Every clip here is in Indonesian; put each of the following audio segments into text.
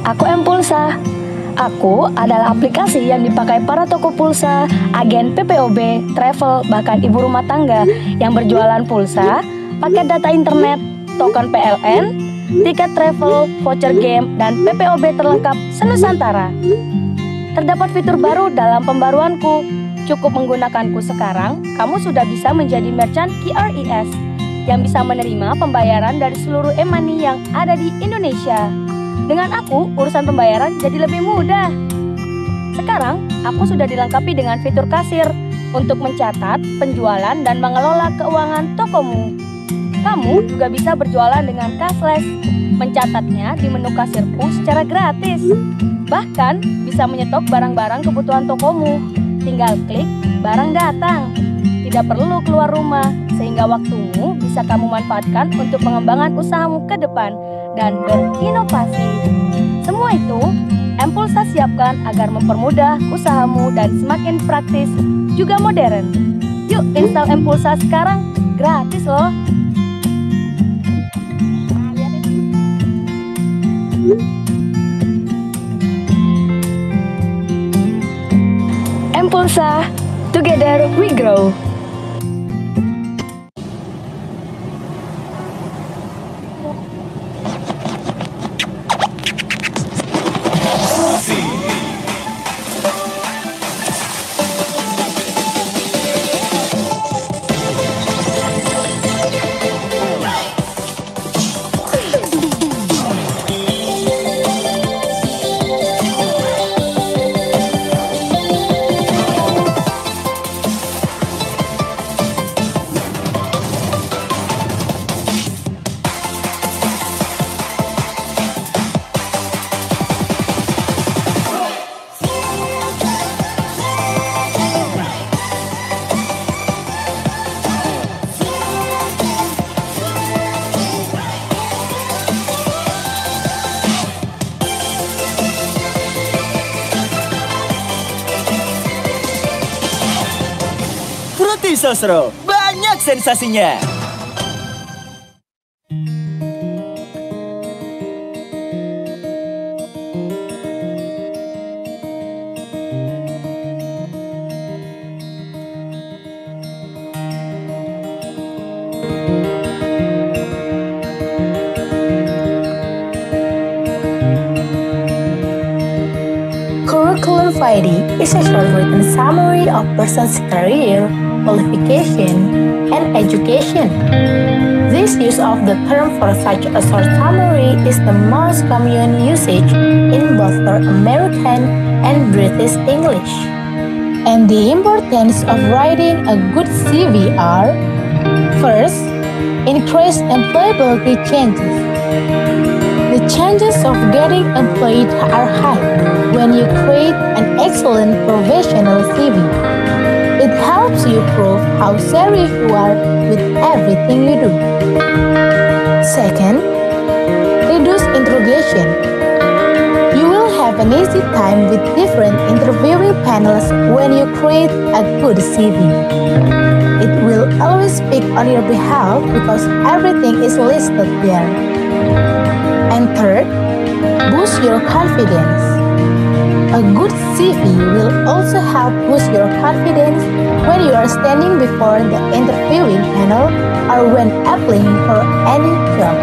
Aku M-Pulsa. Aku adalah aplikasi yang dipakai para toko pulsa, agen PPOB, travel, bahkan ibu rumah tangga yang berjualan pulsa, paket data internet, token PLN, tiket travel, voucher game, dan PPOB terlengkap senusantara. Terdapat fitur baru dalam pembaruanku. Cukup menggunakanku sekarang, kamu sudah bisa menjadi merchant QRIS yang bisa menerima pembayaran dari seluruh e-money yang ada di Indonesia. Dengan aku, urusan pembayaran jadi lebih mudah. Sekarang, aku sudah dilengkapi dengan fitur kasir untuk mencatat, penjualan, dan mengelola keuangan tokomu. Kamu juga bisa berjualan dengan cashless, mencatatnya di menu kasirku secara gratis. Bahkan, bisa menyetok barang-barang kebutuhan tokomu. Tinggal klik, barang datang. Tidak perlu keluar rumah, sehingga waktumu bisa kamu manfaatkan untuk pengembangan usahamu ke depan dan berinovasi. Semua itu, M-Pulsa siapkan agar mempermudah usahamu dan semakin praktis, juga modern. Yuk install M-Pulsa sekarang, gratis loh. M-Pulsa, together we grow. Sosro, banyak sensasinya. Curriculum vitae is a short-written summary of person's career, qualification, and education. This use of the term for such a short summary is the most common usage in both North American and British English. And the importance of writing a good CV are: first, increase employability chances. The chances of getting employed are high when you create an excellent professional CV. It helps you prove how serious you are with everything you do. Second, reduce interrogation. You will have an easy time with different interviewing panels when you create a good CV. It will always speak on your behalf because everything is listed there. And third, boost your confidence. A good CV will also help boost your confidence when you are standing before the interviewing panel or when applying for any job.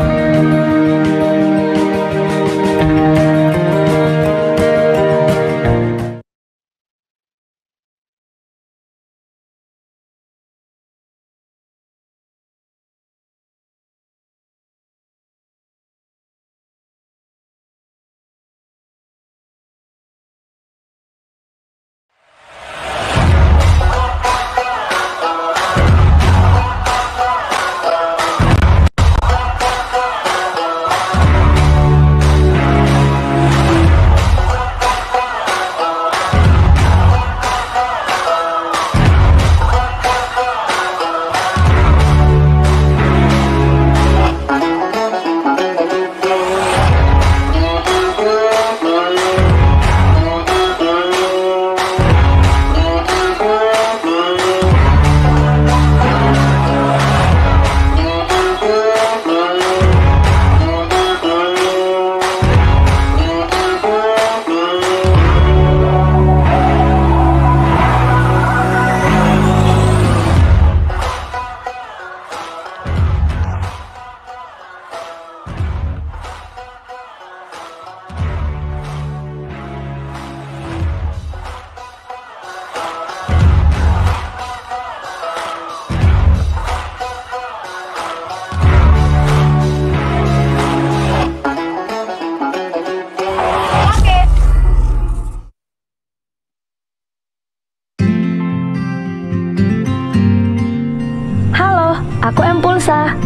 Aku M-Pulsa.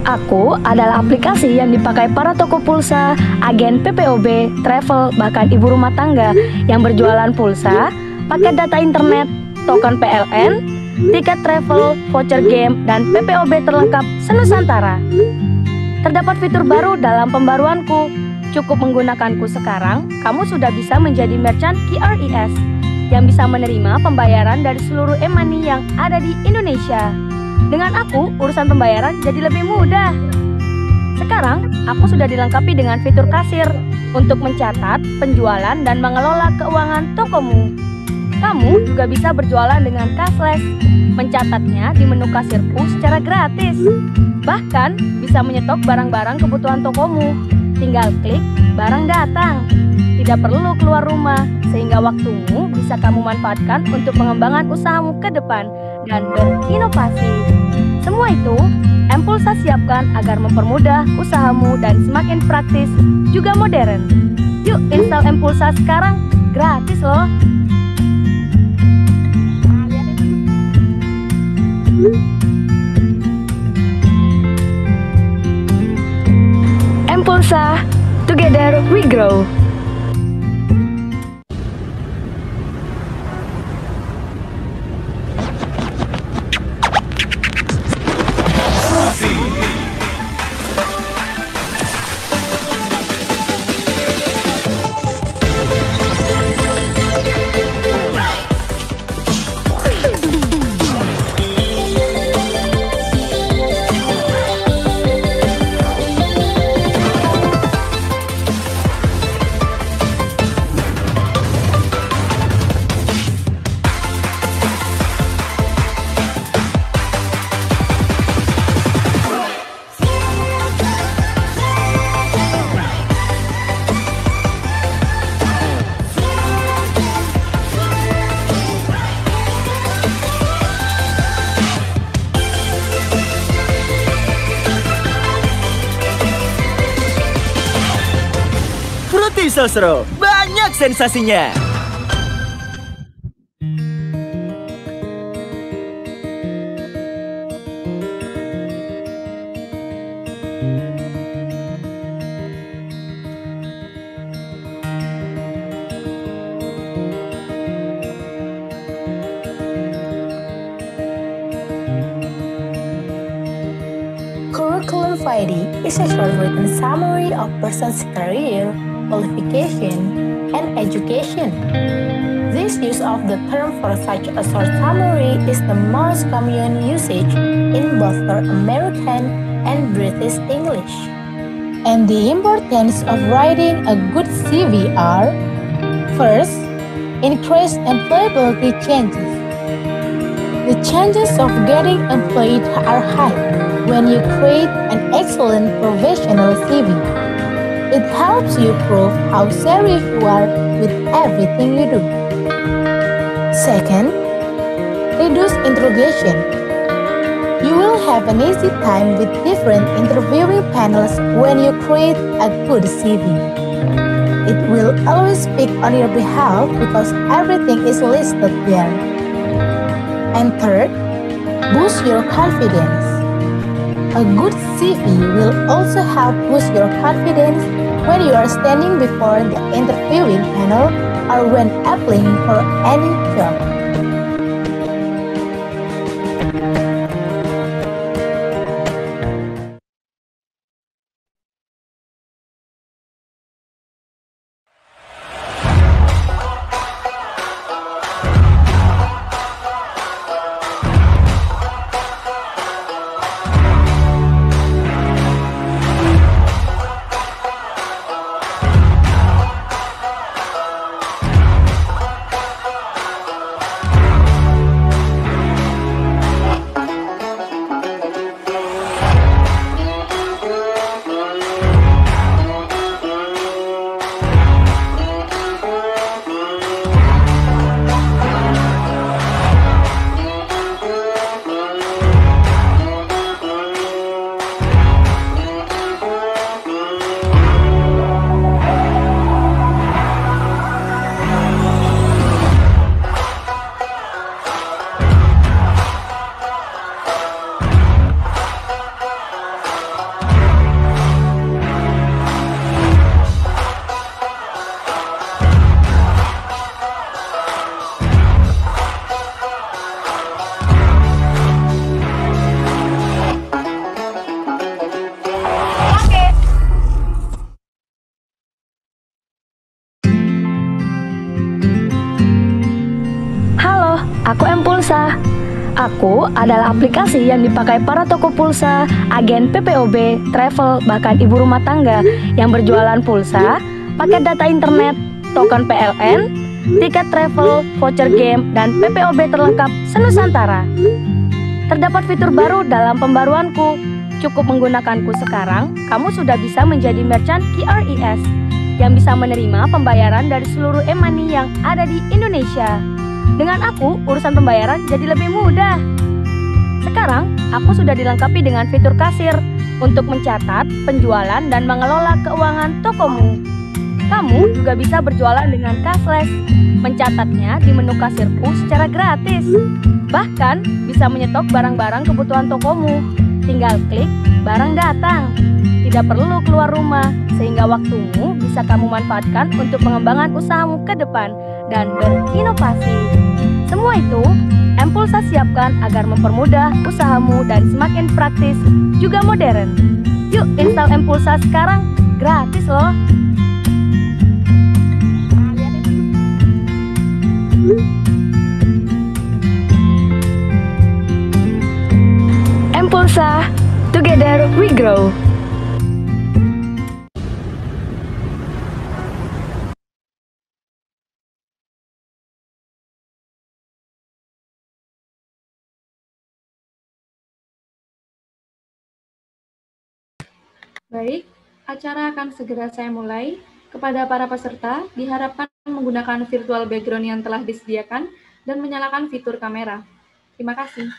Aku adalah aplikasi yang dipakai para toko pulsa, agen PPOB, travel, bahkan ibu rumah tangga yang berjualan pulsa, paket data internet, token PLN, tiket travel, voucher game, dan PPOB terlengkap senusantara. Terdapat fitur baru dalam pembaruanku. Cukup menggunakanku sekarang, kamu sudah bisa menjadi merchant QRIS yang bisa menerima pembayaran dari seluruh e-money yang ada di Indonesia. Dengan aku, urusan pembayaran jadi lebih mudah. Sekarang, aku sudah dilengkapi dengan fitur kasir untuk mencatat, penjualan, dan mengelola keuangan tokomu. Kamu juga bisa berjualan dengan cashless, mencatatnya di menu kasirku secara gratis. Bahkan, bisa menyetok barang-barang kebutuhan tokomu. Tinggal klik, barang datang. Tidak perlu keluar rumah, sehingga waktumu bisa kamu manfaatkan untuk pengembangan usahamu ke depan dan berinovasi. Semua itu, M-Pulsa siapkan agar mempermudah usahamu dan semakin praktis, juga modern. Yuk install M-Pulsa sekarang, gratis loh. M-Pulsa, together we grow. Fruity Sosro, banyak sensasinya. qualified is a short-written summary of person's career, qualification, and education. This use of the term for such a short summary is the most common usage in both North American and British English. And the importance of writing a good CV are: first, increase employability chances. The chances of getting employed are high when you create an excellent professional CV. It helps you prove how serious you are with everything you do. Second, reduce interrogation. You will have an easy time with different interviewing panels when you create a good CV. It will always speak on your behalf because everything is listed there. And third, boost your confidence. A good CV will also help boost your confidence when you are standing before the interviewing panel or when applying for any job. Aku M-Pulsa. Aku adalah aplikasi yang dipakai para toko pulsa, agen PPOB, travel, bahkan ibu rumah tangga yang berjualan pulsa, paket data internet, token PLN, tiket travel, voucher game, dan PPOB terlengkap senusantara. Terdapat fitur baru dalam pembaruanku. Cukup menggunakanku sekarang, kamu sudah bisa menjadi merchant QRIS yang bisa menerima pembayaran dari seluruh e-money yang ada di Indonesia. Dengan aku, urusan pembayaran jadi lebih mudah. Sekarang, aku sudah dilengkapi dengan fitur kasir untuk mencatat, penjualan, dan mengelola keuangan tokomu. Kamu juga bisa berjualan dengan cashless, mencatatnya di menu kasirku secara gratis. Bahkan, bisa menyetok barang-barang kebutuhan tokomu. Tinggal klik, barang datang. Tidak perlu keluar rumah, sehingga waktumu bisa kamu manfaatkan untuk pengembangan usahamu ke depan dan berinovasi. Semua itu, M-Pulsa siapkan agar mempermudah usahamu dan semakin praktis juga modern. Yuk install M-Pulsa sekarang, gratis loh. M-Pulsa, together we grow. Baik, acara akan segera saya mulai. Kepada para peserta, diharapkan menggunakan virtual background yang telah disediakan dan menyalakan fitur kamera. Terima kasih.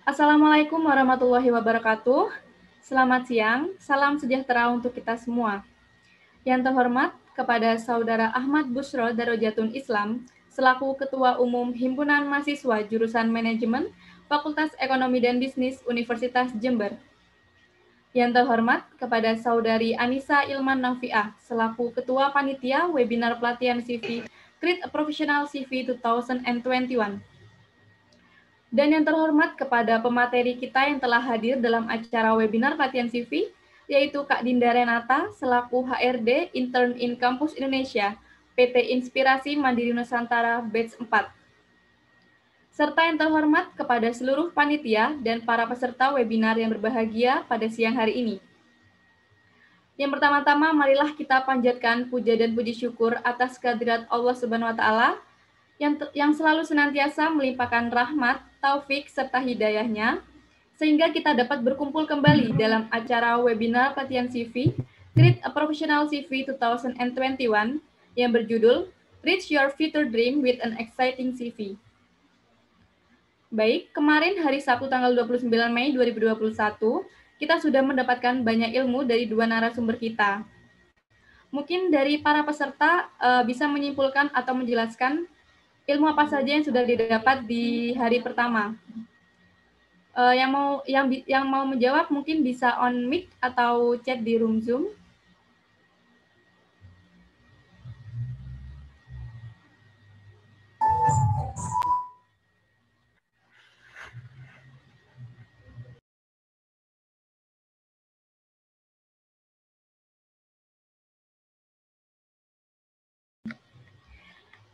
Assalamualaikum warahmatullahi wabarakatuh. Selamat siang, salam sejahtera untuk kita semua. Yang terhormat, kepada Saudara Ahmad Bushro Darajatun Islam, selaku Ketua Umum Himpunan Mahasiswa Jurusan Manajemen, Fakultas Ekonomi dan Bisnis Universitas Jember. Yang terhormat kepada Saudari Anissa Ilman Nafiah selaku Ketua Panitia Webinar Pelatihan CV Create a Professional CV 2021. Dan yang terhormat kepada pemateri kita yang telah hadir dalam acara webinar pelatihan CV, yaitu Kak Dinda Renata selaku HRD Intern in Kampus Indonesia, PT Inspirasi Mandiri Nusantara Batch 4. Serta yang terhormat kepada seluruh panitia dan para peserta webinar yang berbahagia pada siang hari ini. Yang pertama-tama, marilah kita panjatkan puja dan puji syukur atas kehadirat Allah Subhanahu wa Ta'ala yang selalu senantiasa melimpahkan rahmat, taufik, serta hidayahnya, sehingga kita dapat berkumpul kembali dalam acara webinar pelatihan CV Create a Professional CV 2021 yang berjudul Reach Your Future Dream with an Exciting CV. Baik, kemarin hari Sabtu tanggal 29 Mei 2021, kita sudah mendapatkan banyak ilmu dari dua narasumber kita. Mungkin dari para peserta bisa menyimpulkan atau menjelaskan ilmu apa saja yang sudah didapat di hari pertama. Yang mau menjawab mungkin bisa on mic atau chat di room Zoom.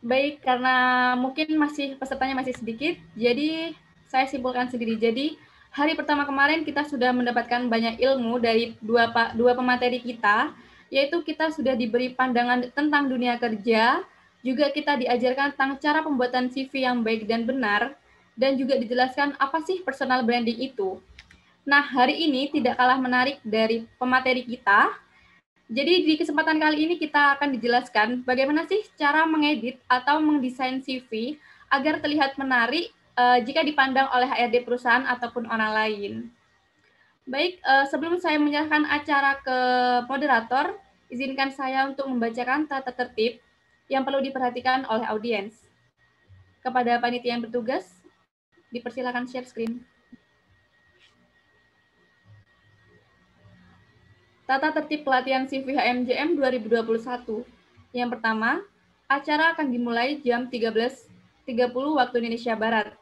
Baik, karena mungkin pesertanya masih sedikit, jadi saya simpulkan sendiri. Jadi hari pertama kemarin kita sudah mendapatkan banyak ilmu dari dua pemateri kita, yaitu kita sudah diberi pandangan tentang dunia kerja, juga kita diajarkan tentang cara pembuatan CV yang baik dan benar, dan juga dijelaskan apa sih personal branding itu. Nah, hari ini tidak kalah menarik dari pemateri kita. Jadi di kesempatan kali ini kita akan dijelaskan bagaimana sih cara mengedit atau mendesain CV agar terlihat menarik jika dipandang oleh HRD perusahaan ataupun orang lain. Baik, sebelum saya menyerahkan acara ke moderator, izinkan saya untuk membacakan tata tertib yang perlu diperhatikan oleh audiens. Kepada panitia yang bertugas, dipersilakan share screen. Tata tertib pelatihan CV HMJM 2021. Yang pertama, acara akan dimulai jam 13.30 waktu Indonesia Barat.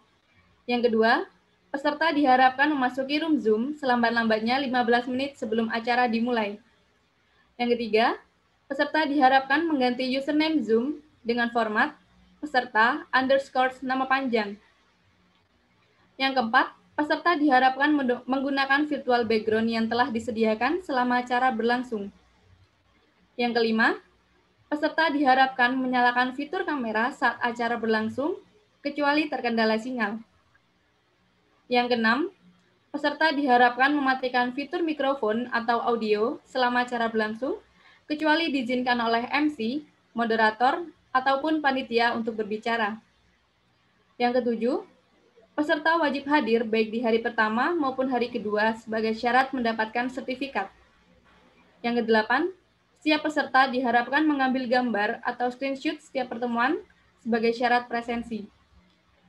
Yang kedua, peserta diharapkan memasuki room Zoom selambat-lambatnya 15 menit sebelum acara dimulai. Yang ketiga, peserta diharapkan mengganti username Zoom dengan format peserta _ nama panjang. Yang keempat, peserta diharapkan menggunakan virtual background yang telah disediakan selama acara berlangsung. Yang kelima, peserta diharapkan menyalakan fitur kamera saat acara berlangsung, kecuali terkendala sinyal. Yang keenam, peserta diharapkan mematikan fitur mikrofon atau audio selama acara berlangsung, kecuali diizinkan oleh MC, moderator, ataupun panitia untuk berbicara. Yang ketujuh, peserta wajib hadir baik di hari pertama maupun hari kedua sebagai syarat mendapatkan sertifikat. Yang kedelapan, setiap peserta diharapkan mengambil gambar atau screenshot setiap pertemuan sebagai syarat presensi.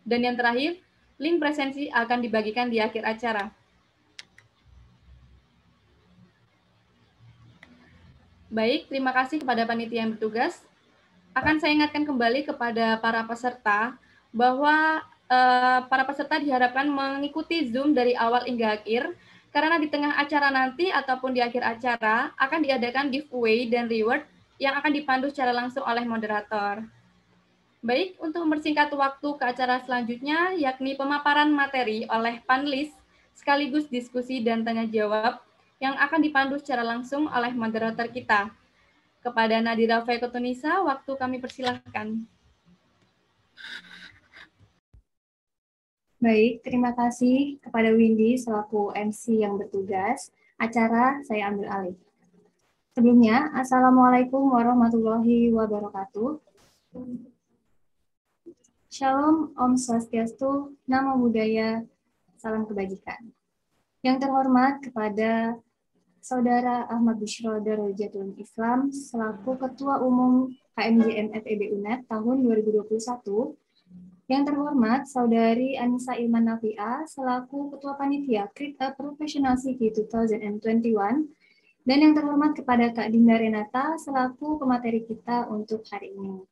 Dan yang terakhir, link presensi akan dibagikan di akhir acara. Baik, terima kasih kepada panitia yang bertugas. Akan saya ingatkan kembali kepada para peserta bahwa para peserta diharapkan mengikuti Zoom dari awal hingga akhir, karena di tengah acara nanti ataupun di akhir acara akan diadakan giveaway dan reward yang akan dipandu secara langsung oleh moderator. Baik, untuk mempersingkat waktu ke acara selanjutnya, yakni pemaparan materi oleh panelis, sekaligus diskusi dan tanya jawab yang akan dipandu secara langsung oleh moderator kita. Kepada Nadira Fekotunisa, waktu kami persilahkan. Baik, terima kasih kepada Windy selaku MC yang bertugas. Acara saya ambil alih. Sebelumnya, Assalamualaikum warahmatullahi wabarakatuh. Shalom, Om Swastiastu, Namo Buddhaya, salam kebajikan. Yang terhormat kepada Saudara Ahmad Bushro Darojatul Islam selaku Ketua Umum HMJM FEB UNED tahun 2021, Yang terhormat, Saudari Anissa Ilman Nafia, selaku Ketua Panitia Kripta Professional City 2021, dan yang terhormat kepada Kak Dinda Renata, selaku pemateri kita untuk hari ini.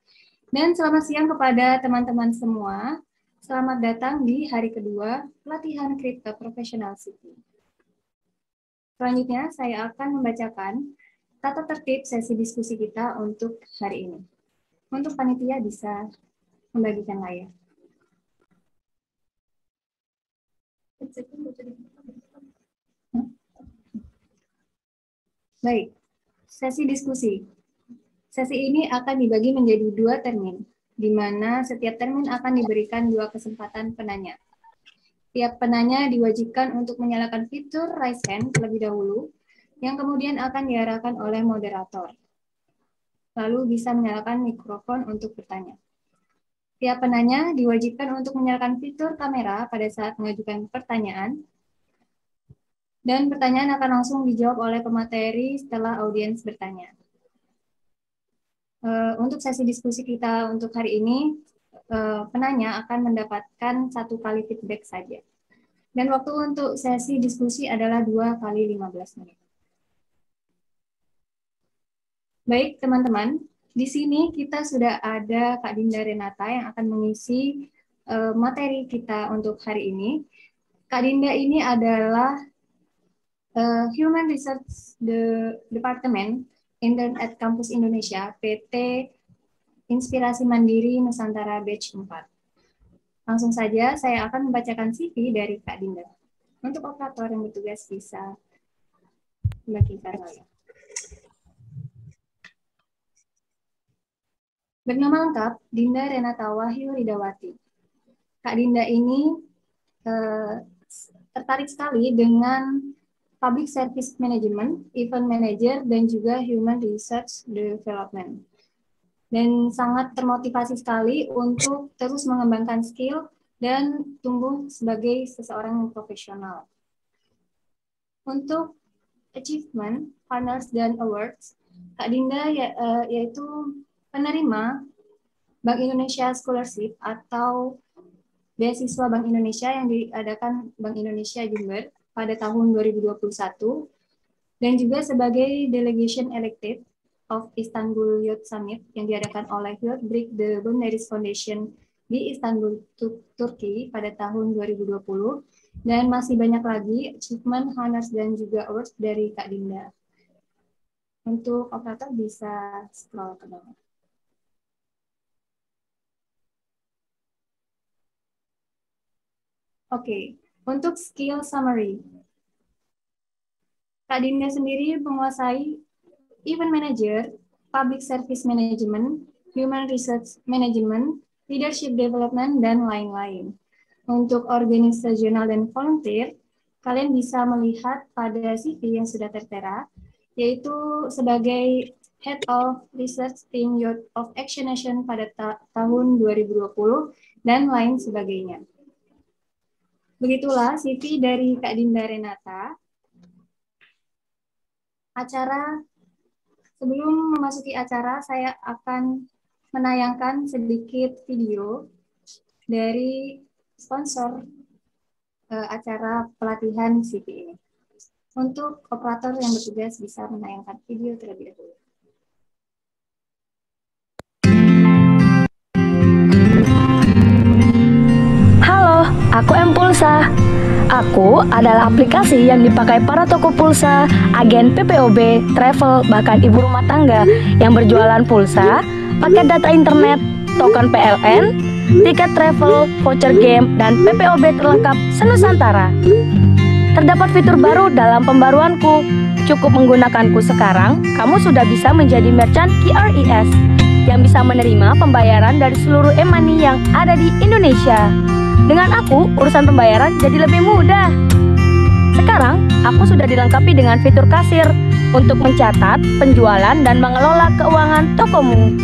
Dan selamat siang kepada teman-teman semua. Selamat datang di hari kedua pelatihan Kripta Professional City. Selanjutnya, saya akan membacakan tata tertib sesi diskusi kita untuk hari ini. Untuk panitia bisa membagikan layar. Baik, sesi diskusi. Sesi ini akan dibagi menjadi 2 termin, di mana setiap termin akan diberikan 2 kesempatan penanya. Tiap penanya diwajibkan untuk menyalakan fitur raise hand terlebih dahulu, yang kemudian akan diarahkan oleh moderator. Lalu bisa menyalakan mikrofon untuk bertanya. Tiap penanya diwajibkan untuk menyalakan fitur kamera pada saat mengajukan pertanyaan, dan pertanyaan akan langsung dijawab oleh pemateri setelah audiens bertanya. Untuk sesi diskusi kita untuk hari ini, penanya akan mendapatkan 1 kali feedback saja. Dan waktu untuk sesi diskusi adalah 2 kali 15 menit. Baik, teman-teman. Di sini kita sudah ada Kak Dinda Renata yang akan mengisi materi kita untuk hari ini. Kak Dinda ini adalah Human Research Department Intern at Kampus Indonesia, PT Inspirasi Mandiri Nusantara Batch 4. Langsung saja saya akan membacakan CV dari Kak Dinda. Untuk operator yang bertugas bisa membagikan layar. Bernama lengkap, Dinda Renata Wahyu Ridawati. Kak Dinda ini tertarik sekali dengan Public Service Management, Event Manager, dan juga Human Research Development. Dan sangat termotivasi sekali untuk terus mengembangkan skill dan tumbuh sebagai seseorang yang profesional. Untuk achievement, honors, dan awards, Kak Dinda yaitu penerima Bank Indonesia Scholarship atau beasiswa Bank Indonesia yang diadakan Bank Indonesia Jember pada tahun 2021, dan juga sebagai delegation elected of Istanbul Youth Summit yang diadakan oleh Youth Break the Boundaries Foundation di Istanbul, Turki pada tahun 2020, dan masih banyak lagi achievement, honors, dan juga awards dari Kak Dinda. Untuk operator bisa scroll ke bawah. Oke, untuk skill summary. Kak Dinda sendiri menguasai Event Manager, Public Service Management, Human Research Management, Leadership Development, dan lain-lain. Untuk organisasional dan volunteer, kalian bisa melihat pada CV yang sudah tertera, yaitu sebagai Head of Research Team Youth of Action Nation pada tahun 2020, dan lain sebagainya. Begitulah CV dari Kak Dinda Renata. Sebelum memasuki acara, saya akan menayangkan sedikit video dari sponsor acara pelatihan CV ini. Untuk operator yang bertugas bisa menayangkan video terlebih dahulu. Aku M-Pulsa. Aku adalah aplikasi yang dipakai para toko pulsa, agen PPOB, travel, bahkan ibu rumah tangga yang berjualan pulsa, paket data internet, token PLN, tiket travel, voucher game, dan PPOB terlengkap senusantara. Terdapat fitur baru dalam pembaruanku. Cukup menggunakanku sekarang, kamu sudah bisa menjadi merchant QRIS yang bisa menerima pembayaran dari seluruh e-money yang ada di Indonesia. Dengan aku, urusan pembayaran jadi lebih mudah. Sekarang, aku sudah dilengkapi dengan fitur kasir untuk mencatat, penjualan, dan mengelola keuangan tokomu.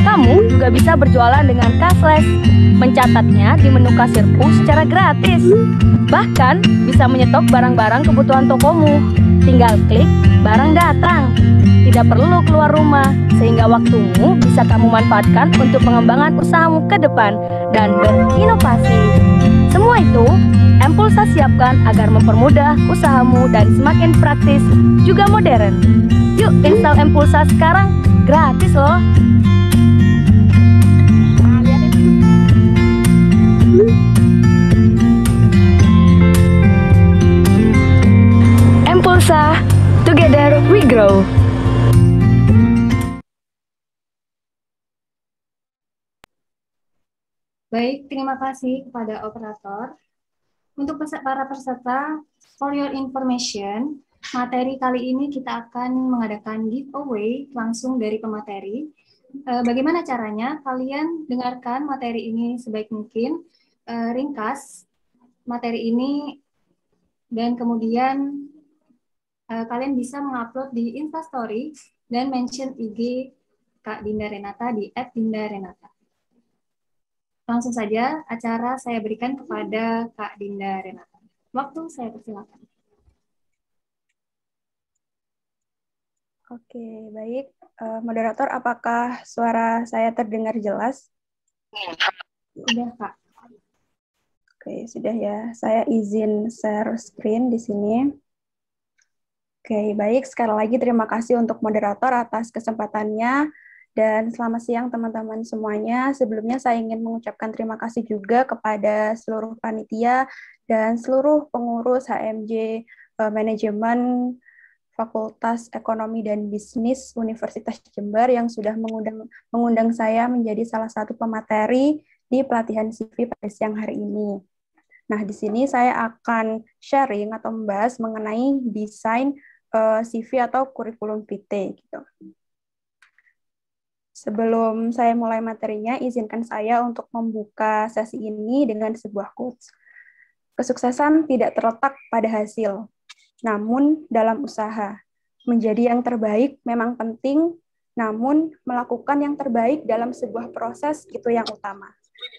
Kamu juga bisa berjualan dengan cashless, mencatatnya di menu kasirku secara gratis. Bahkan, bisa menyetok barang-barang kebutuhan tokomu. Tinggal klik, barang datang. Tidak perlu keluar rumah, sehingga waktumu bisa kamu manfaatkan untuk pengembangan usahamu ke depan dan berinovasi. Semua itu Mpulsa siapkan agar mempermudah usahamu dan semakin praktis juga modern. Yuk install Mpulsa sekarang, gratis loh. Mpulsa, together we grow. Baik, terima kasih kepada operator. Untuk para peserta, for your information, materi kali ini kita akan mengadakan giveaway langsung dari pemateri. Bagaimana caranya? Kalian dengarkan materi ini sebaik mungkin, ringkas materi ini, dan kemudian kalian bisa mengupload di Instastory dan mention IG Kak Dinda Renata di @dindarenata. Langsung saja acara saya berikan kepada Kak Dinda Renata. Waktu saya persilakan. Oke, baik. Moderator, apakah suara saya terdengar jelas? Sudah, Kak. Oke, sudah ya. Saya izin share screen di sini. Oke, baik. Sekali lagi terima kasih untuk moderator atas kesempatannya. Dan selamat siang teman-teman semuanya. Sebelumnya saya ingin mengucapkan terima kasih juga kepada seluruh panitia dan seluruh pengurus HMJ Manajemen Fakultas Ekonomi dan Bisnis Universitas Jember yang sudah mengundang saya menjadi salah satu pemateri di pelatihan CV pada siang hari ini. Nah, di sini saya akan sharing atau membahas mengenai desain CV atau kurikulum vitae gitu. Sebelum saya mulai materinya, izinkan saya untuk membuka sesi ini dengan sebuah quotes. Kesuksesan tidak terletak pada hasil, namun dalam usaha. Menjadi yang terbaik memang penting, namun melakukan yang terbaik dalam sebuah proses itu yang utama.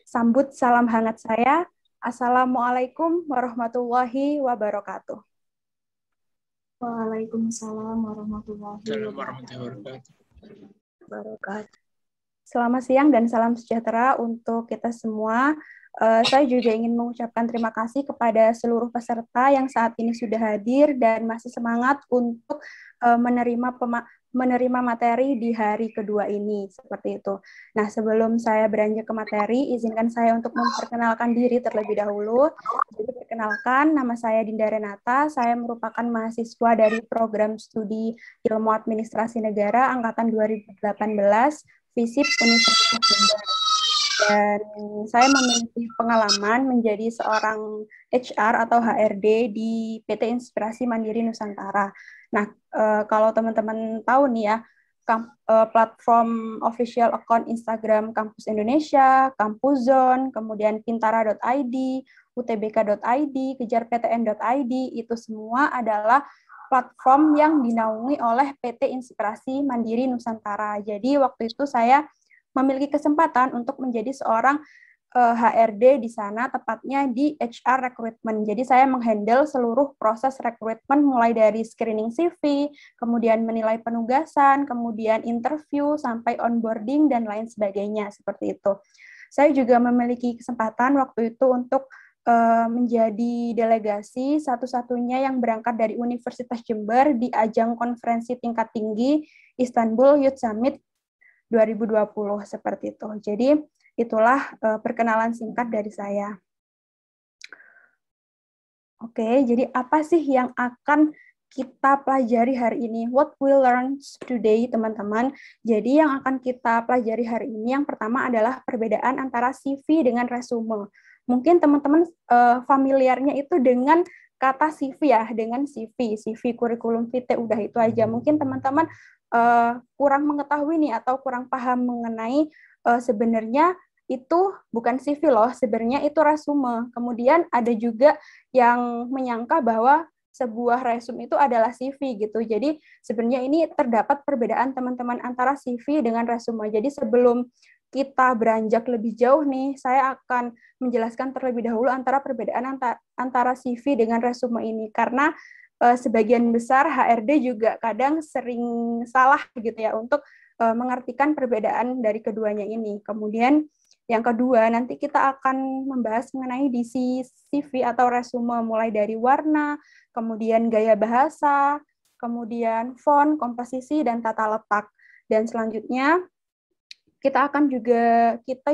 Sambut salam hangat saya. Assalamualaikum warahmatullahi wabarakatuh. Waalaikumsalam warahmatullahi wabarakatuh. Selamat siang dan salam sejahtera untuk kita semua. Saya juga ingin mengucapkan terima kasih kepada seluruh peserta yang saat ini sudah hadir dan masih semangat untuk menerima materi di hari kedua ini, seperti itu. Nah, sebelum saya beranjak ke materi, izinkan saya untuk memperkenalkan diri terlebih dahulu. Jadi, perkenalkan, nama saya Dinda Renata, saya merupakan mahasiswa dari program studi Ilmu Administrasi Negara Angkatan 2018, FISIP Universitas Jember. Dan saya memiliki pengalaman menjadi seorang HR atau HRD di PT Inspirasi Mandiri Nusantara. Nah, kalau teman-teman tahu nih ya, platform official account Instagram Kampus Indonesia, Kampus Zone, kemudian pintara.id, utbk.id, kejarptn.id, itu semua adalah platform yang dinaungi oleh PT Inspirasi Mandiri Nusantara. Jadi waktu itu saya memiliki kesempatan untuk menjadi seorang HRD di sana, tepatnya di HR recruitment. Jadi saya menghandle seluruh proses recruitment mulai dari screening CV, kemudian menilai penugasan, kemudian interview, sampai onboarding, dan lain sebagainya, seperti itu. Saya juga memiliki kesempatan waktu itu untuk menjadi delegasi satu-satunya yang berangkat dari Universitas Jember di ajang konferensi tingkat tinggi Istanbul Youth Summit 2020, seperti itu. Jadi itulah perkenalan singkat dari saya. Oke, jadi apa sih yang akan kita pelajari hari ini? What we learn today, teman-teman. Jadi yang akan kita pelajari hari ini yang pertama adalah perbedaan antara CV dengan resume. Mungkin teman-teman familiarnya itu dengan kata CV ya, dengan CV kurikulum vitae, udah itu aja. Mungkin teman-teman kurang mengetahui nih atau kurang paham mengenai sebenarnya itu bukan CV loh, sebenarnya itu resume. Kemudian ada juga yang menyangka bahwa sebuah resume itu adalah CV gitu. Jadi sebenarnya ini terdapat perbedaan teman-teman antara CV dengan resume. Jadi sebelum kita beranjak lebih jauh nih, saya akan menjelaskan terlebih dahulu antara perbedaan antara CV dengan resume ini. Karena sebagian besar HRD juga kadang sering salah gitu ya untuk mengartikan perbedaan dari keduanya ini. Kemudian Yang kedua, nanti kita akan membahas mengenai DC CV atau resume, mulai dari warna, kemudian gaya bahasa, kemudian font, komposisi, dan tata letak. Dan selanjutnya, kita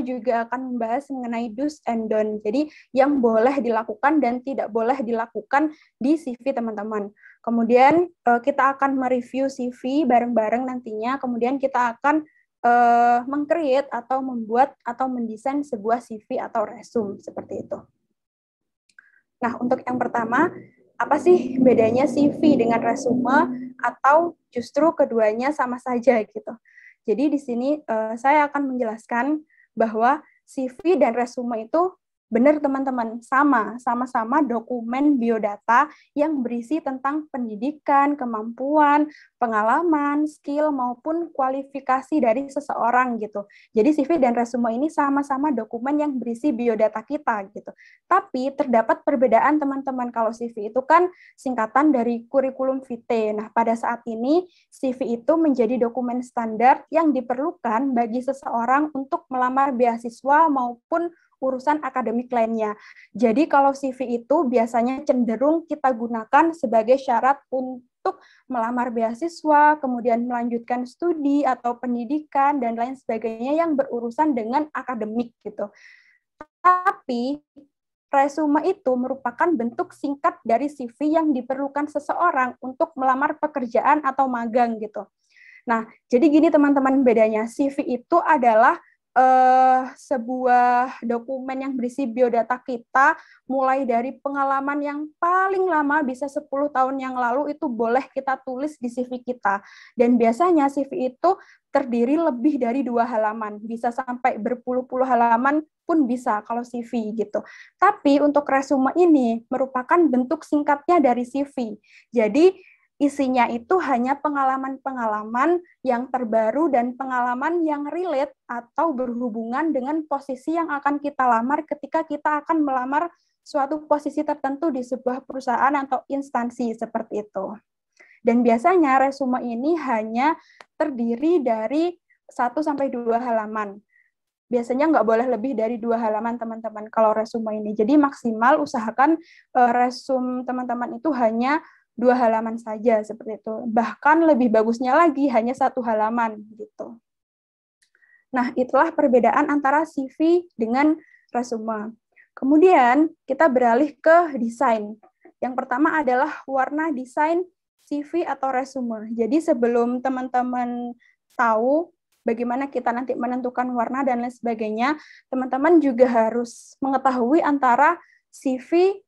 juga akan membahas mengenai do's and don't. Jadi, yang boleh dilakukan dan tidak boleh dilakukan di CV teman-teman. Kemudian, kita akan mereview CV bareng-bareng nantinya, kemudian kita akan meng-create atau membuat atau mendesain sebuah CV atau resume seperti itu. Nah, untuk yang pertama, apa sih bedanya CV dengan resume atau justru keduanya sama saja gitu. Jadi di sini saya akan menjelaskan bahwa CV dan resume itu benar teman-teman, sama-sama dokumen biodata yang berisi tentang pendidikan, kemampuan, pengalaman, skill, maupun kualifikasi dari seseorang gitu. Jadi CV dan resume ini sama-sama dokumen yang berisi biodata kita gitu. Tapi terdapat perbedaan teman-teman. Kalau CV itu kan singkatan dari kurikulum vitae. Nah, pada saat ini CV itu menjadi dokumen standar yang diperlukan bagi seseorang untuk melamar beasiswa maupun urusan akademik lainnya. Jadi kalau CV itu biasanya cenderung kita gunakan sebagai syarat untuk melamar beasiswa, kemudian melanjutkan studi atau pendidikan, dan lain sebagainya yang berurusan dengan akademik gitu. Tapi resume itu merupakan bentuk singkat dari CV yang diperlukan seseorang untuk melamar pekerjaan atau magang gitu. Nah, jadi gini teman-teman bedanya. CV itu adalah sebuah dokumen yang berisi biodata kita, mulai dari pengalaman yang paling lama, bisa 10 tahun yang lalu, itu boleh kita tulis di CV kita. Dan biasanya CV itu terdiri lebih dari 2 halaman, bisa sampai berpuluh-puluh halaman pun bisa kalau CV gitu. Tapi untuk resume ini merupakan bentuk singkatnya dari CV. Jadi isinya itu hanya pengalaman-pengalaman yang terbaru dan pengalaman yang relate atau berhubungan dengan posisi yang akan kita lamar ketika kita akan melamar suatu posisi tertentu di sebuah perusahaan atau instansi seperti itu. Dan biasanya resume ini hanya terdiri dari 1-2 halaman. Biasanya nggak boleh lebih dari 2 halaman teman-teman kalau resume ini. Jadi maksimal usahakan resume teman-teman itu hanya 2 halaman saja seperti itu. Bahkan lebih bagusnya lagi hanya 1 halaman gitu. Nah, itulah perbedaan antara CV dengan resume. Kemudian kita beralih ke desain. Yang pertama adalah warna desain CV atau resume. Jadi sebelum teman-teman tahu bagaimana kita nanti menentukan warna dan lain sebagainya, teman-teman juga harus mengetahui antara CV,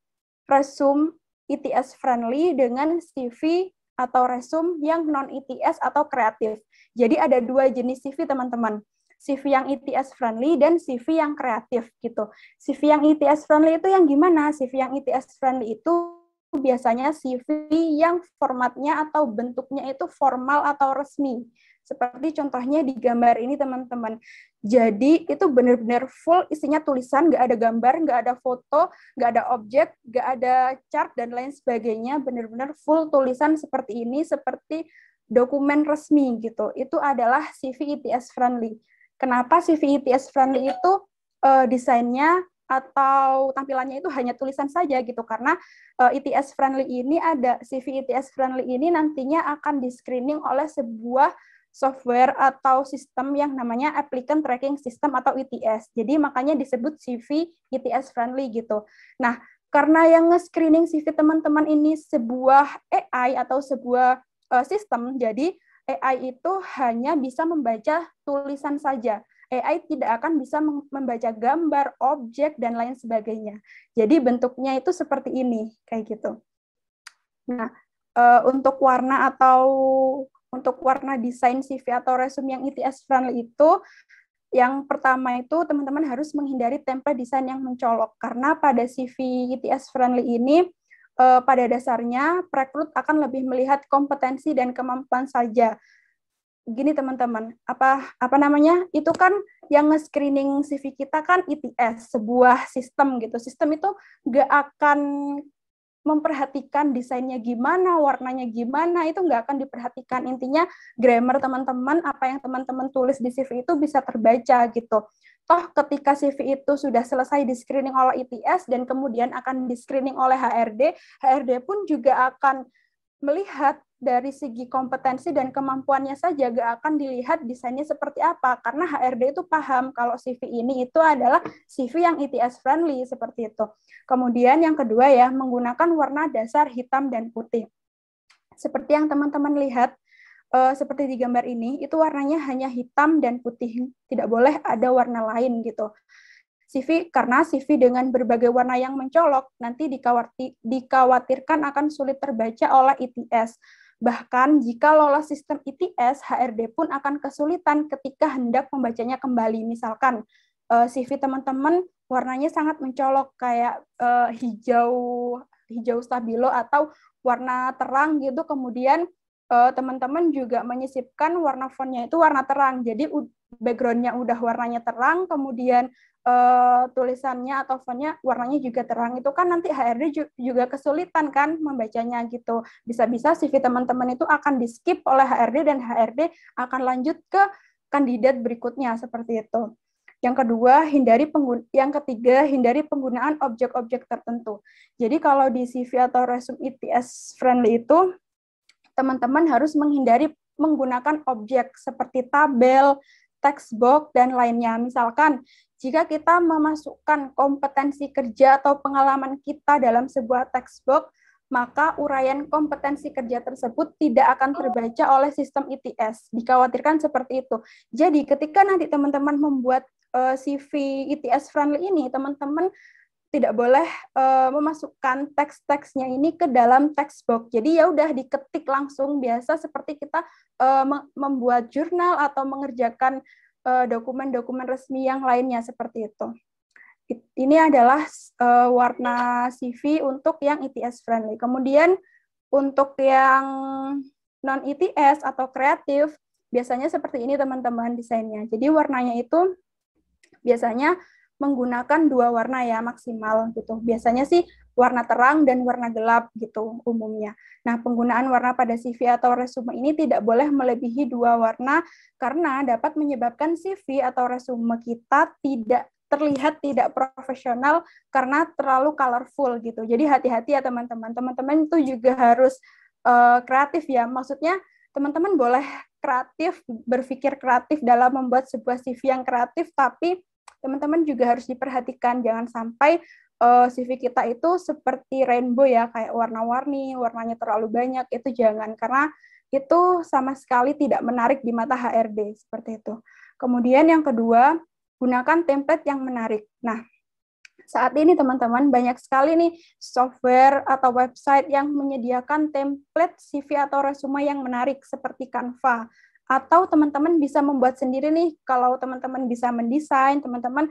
resume, ETS friendly dengan CV atau resume yang non-ETS atau kreatif. Jadi ada 2 jenis CV teman-teman. CV yang ETS friendly dan CV yang kreatif gitu. CV yang ETS friendly itu yang gimana? CV yang ETS friendly itu biasanya CV yang formatnya atau bentuknya itu formal atau resmi. Seperti contohnya di gambar ini teman-teman. Jadi itu benar-benar full isinya tulisan, nggak ada gambar, nggak ada foto, nggak ada objek, nggak ada chart, dan lain sebagainya. Benar-benar full tulisan seperti ini, seperti dokumen resmi gitu. Itu adalah CV ETS friendly. Kenapa CV ETS friendly itu desainnya atau tampilannya itu hanya tulisan saja gitu, karena ETS friendly ini CV ETS friendly ini nantinya akan di-screening oleh sebuah software atau sistem yang namanya Applicant Tracking System atau ETS. Jadi makanya disebut CV ETS friendly gitu. Nah, karena yang nge-screening CV teman-teman ini sebuah AI atau sebuah sistem, jadi AI itu hanya bisa membaca tulisan saja. AI tidak akan bisa membaca gambar, objek, dan lain sebagainya. Jadi bentuknya itu seperti ini, kayak gitu. Nah, untuk warna desain CV atau resume yang ETS friendly itu, yang pertama itu teman-teman harus menghindari template desain yang mencolok, karena pada CV ETS friendly ini pada dasarnya perekrut akan lebih melihat kompetensi dan kemampuan saja. Gini teman-teman, itu kan yang nge-screening CV kita kan ETS, sebuah sistem gitu. Sistem itu nggak akan memperhatikan desainnya gimana, warnanya gimana, itu nggak akan diperhatikan. Intinya grammar teman-teman, apa yang teman-teman tulis di CV itu bisa terbaca gitu. Toh ketika CV itu sudah selesai di screening oleh ITS dan kemudian akan di screening oleh HRD, HRD pun juga akan melihat dari segi kompetensi dan kemampuannya saja, gak akan dilihat desainnya seperti apa, karena HRD itu paham kalau CV ini itu adalah CV yang ITS friendly, seperti itu. Kemudian yang kedua ya, menggunakan warna dasar hitam dan putih. Seperti yang teman-teman lihat, seperti di gambar ini, itu warnanya hanya hitam dan putih, tidak boleh ada warna lain gitu. CV, karena CV dengan berbagai warna yang mencolok nanti dikhawatirkan akan sulit terbaca oleh ITS. Bahkan jika lolos sistem ITS, HRD pun akan kesulitan ketika hendak membacanya kembali. Misalkan CV teman-teman warnanya sangat mencolok kayak hijau stabilo atau warna terang gitu, kemudian teman-teman juga menyisipkan warna fontnya itu warna terang, jadi background-nya udah warnanya terang, kemudian tulisannya atau fontnya warnanya juga terang, itu kan nanti HRD juga kesulitan kan membacanya gitu. Bisa-bisa CV teman-teman itu akan di-skip oleh HRD dan HRD akan lanjut ke kandidat berikutnya, seperti itu. Yang kedua, yang ketiga, hindari penggunaan objek-objek tertentu. Jadi kalau di CV atau resume ITS friendly itu, teman-teman harus menghindari menggunakan objek seperti tabel, text box, dan lainnya. Misalkan, jika kita memasukkan kompetensi kerja atau pengalaman kita dalam sebuah text box, maka uraian kompetensi kerja tersebut tidak akan terbaca oleh sistem ITS. Dikhawatirkan seperti itu. Jadi, ketika nanti teman-teman membuat CV ITS friendly ini, teman-teman tidak boleh memasukkan teks-teksnya ini ke dalam text box. Jadi ya udah diketik langsung, biasa seperti kita membuat jurnal atau mengerjakan dokumen-dokumen resmi yang lainnya, seperti itu. Ini adalah warna CV untuk yang ITS friendly. Kemudian untuk yang non ITS atau kreatif, biasanya seperti ini teman-teman desainnya. Jadi warnanya itu biasanya menggunakan 2 warna ya maksimal gitu. Biasanya sih warna terang dan warna gelap gitu umumnya. Nah, penggunaan warna pada CV atau resume ini tidak boleh melebihi 2 warna karena dapat menyebabkan CV atau resume kita terlihat tidak profesional karena terlalu colorful gitu. Jadi hati-hati ya teman-teman. Teman-teman itu juga harus kreatif ya. Maksudnya teman-teman boleh kreatif, berpikir kreatif dalam membuat sebuah CV yang kreatif, tapi teman-teman juga harus diperhatikan, jangan sampai CV kita itu seperti rainbow ya, kayak warna-warni, warnanya terlalu banyak, itu jangan, karena itu sama sekali tidak menarik di mata HRD, seperti itu. Kemudian yang kedua, gunakan template yang menarik. Nah, saat ini teman-teman banyak sekali nih software atau website yang menyediakan template CV atau resume yang menarik seperti Canva. Atau teman-teman bisa membuat sendiri nih, kalau teman-teman bisa mendesain, teman-teman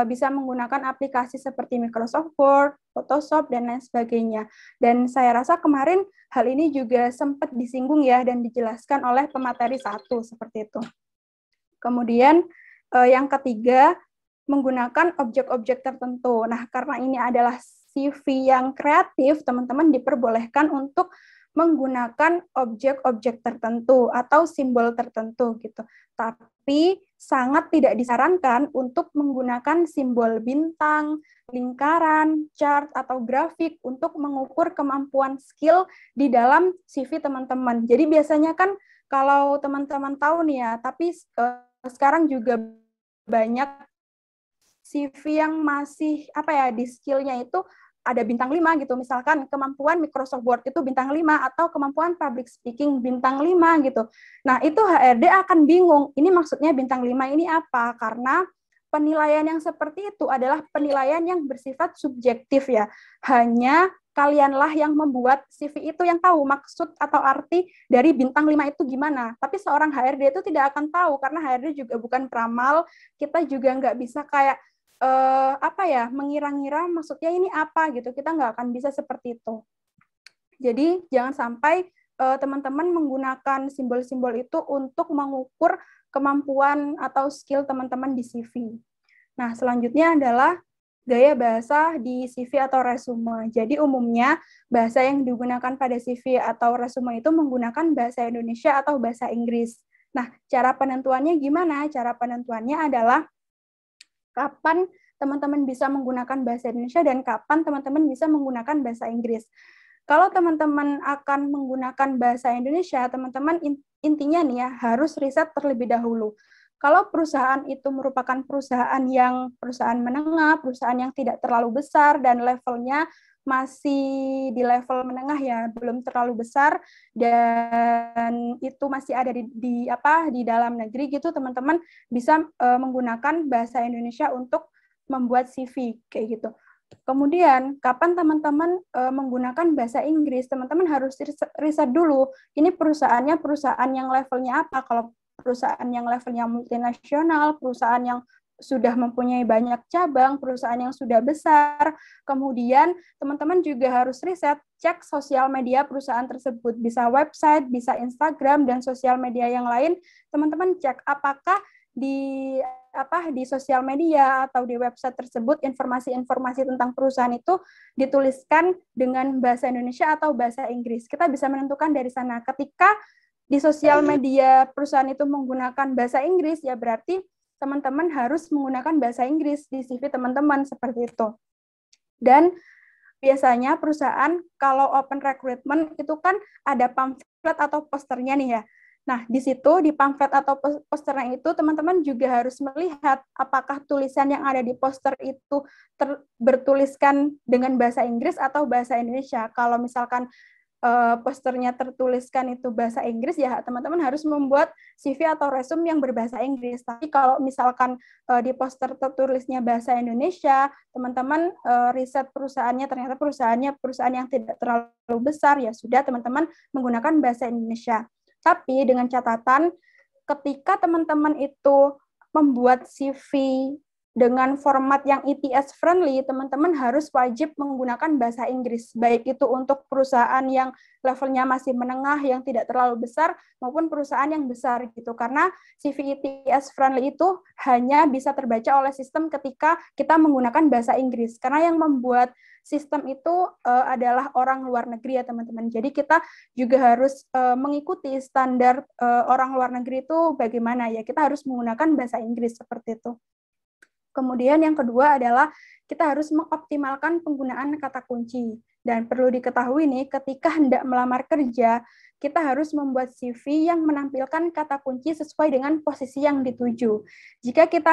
bisa menggunakan aplikasi seperti Microsoft Word, Photoshop, dan lain sebagainya. Dan saya rasa kemarin hal ini juga sempat disinggung ya, dan dijelaskan oleh pemateri 1, seperti itu. Kemudian yang ketiga, menggunakan objek-objek tertentu. Nah, karena ini adalah CV yang kreatif, teman-teman diperbolehkan untuk menggunakan objek-objek tertentu atau simbol tertentu gitu. Tapi sangat tidak disarankan untuk menggunakan simbol bintang, lingkaran, chart, atau grafik untuk mengukur kemampuan skill di dalam CV teman-teman. Jadi biasanya kan kalau teman-teman tahu nih ya, tapi sekarang juga banyak CV yang masih di skillnya itu ada bintang 5 gitu, misalkan kemampuan Microsoft Word itu bintang 5 atau kemampuan public speaking bintang 5 gitu. Nah, itu HRD akan bingung, ini maksudnya bintang 5 ini apa? Karena penilaian yang seperti itu adalah penilaian yang bersifat subjektif ya. Hanya kalianlah yang membuat CV itu yang tahu maksud atau arti dari bintang 5 itu gimana. Tapi seorang HRD itu tidak akan tahu, karena HRD juga bukan peramal, kita juga nggak bisa kayak mengira-ngira maksudnya ini apa gitu, kita nggak akan bisa seperti itu. Jadi jangan sampai teman-teman menggunakan simbol-simbol itu untuk mengukur kemampuan atau skill teman-teman di CV. Nah, selanjutnya adalah gaya bahasa di CV atau resume. Jadi umumnya bahasa yang digunakan pada CV atau resume itu menggunakan bahasa Indonesia atau bahasa Inggris. Nah, cara penentuannya gimana? Cara penentuannya adalah kapan teman-teman bisa menggunakan bahasa Indonesia dan kapan teman-teman bisa menggunakan bahasa Inggris. Kalau teman-teman akan menggunakan bahasa Indonesia, teman-teman intinya nih ya, harus riset terlebih dahulu. Kalau perusahaan itu merupakan perusahaan menengah, perusahaan yang tidak terlalu besar dan levelnya masih di level menengah ya, belum terlalu besar dan itu masih ada di dalam negeri gitu, teman-teman bisa menggunakan bahasa Indonesia untuk membuat CV kayak gitu. Kemudian, kapan teman-teman menggunakan bahasa Inggris, teman-teman harus riset dulu. Ini perusahaannya perusahaan yang levelnya apa? Kalau perusahaan yang levelnya multinasional, perusahaan yang sudah mempunyai banyak cabang, perusahaan yang sudah besar. Kemudian, teman-teman juga harus riset, cek sosial media perusahaan tersebut. Bisa website, bisa Instagram, dan sosial media yang lain. Teman-teman cek apakah di sosial media atau di website tersebut informasi-informasi tentang perusahaan itu dituliskan dengan bahasa Indonesia atau bahasa Inggris. Kita bisa menentukan dari sana. Ketika di sosial media perusahaan itu menggunakan bahasa Inggris, ya berarti teman-teman harus menggunakan bahasa Inggris di CV teman-teman, seperti itu. Dan biasanya perusahaan kalau open recruitment itu kan ada pamflet atau posternya nih ya. Nah, di situ, di pamflet atau posternya itu, teman-teman juga harus melihat apakah tulisan yang ada di poster itu bertuliskan dengan bahasa Inggris atau bahasa Indonesia. Kalau misalkan posternya tertuliskan itu bahasa Inggris, ya teman-teman harus membuat CV atau resume yang berbahasa Inggris. Tapi kalau misalkan di poster tertulisnya bahasa Indonesia, teman-teman riset perusahaannya, ternyata perusahaan yang tidak terlalu besar, ya sudah teman-teman menggunakan bahasa Indonesia. Tapi dengan catatan, ketika teman-teman itu membuat CV dengan format yang ETS friendly, teman-teman harus wajib menggunakan bahasa Inggris, baik itu untuk perusahaan yang levelnya masih menengah, yang tidak terlalu besar, maupun perusahaan yang besar gitu. Karena CV ETS friendly itu hanya bisa terbaca oleh sistem ketika kita menggunakan bahasa Inggris. Karena yang membuat sistem itu adalah orang luar negeri ya teman-teman. Jadi kita juga harus mengikuti standar orang luar negeri itu bagaimana ya. Kita harus menggunakan bahasa Inggris seperti itu. Kemudian yang kedua adalah kita harus mengoptimalkan penggunaan kata kunci. Dan perlu diketahui nih, ketika hendak melamar kerja, kita harus membuat CV yang menampilkan kata kunci sesuai dengan posisi yang dituju. Jika kita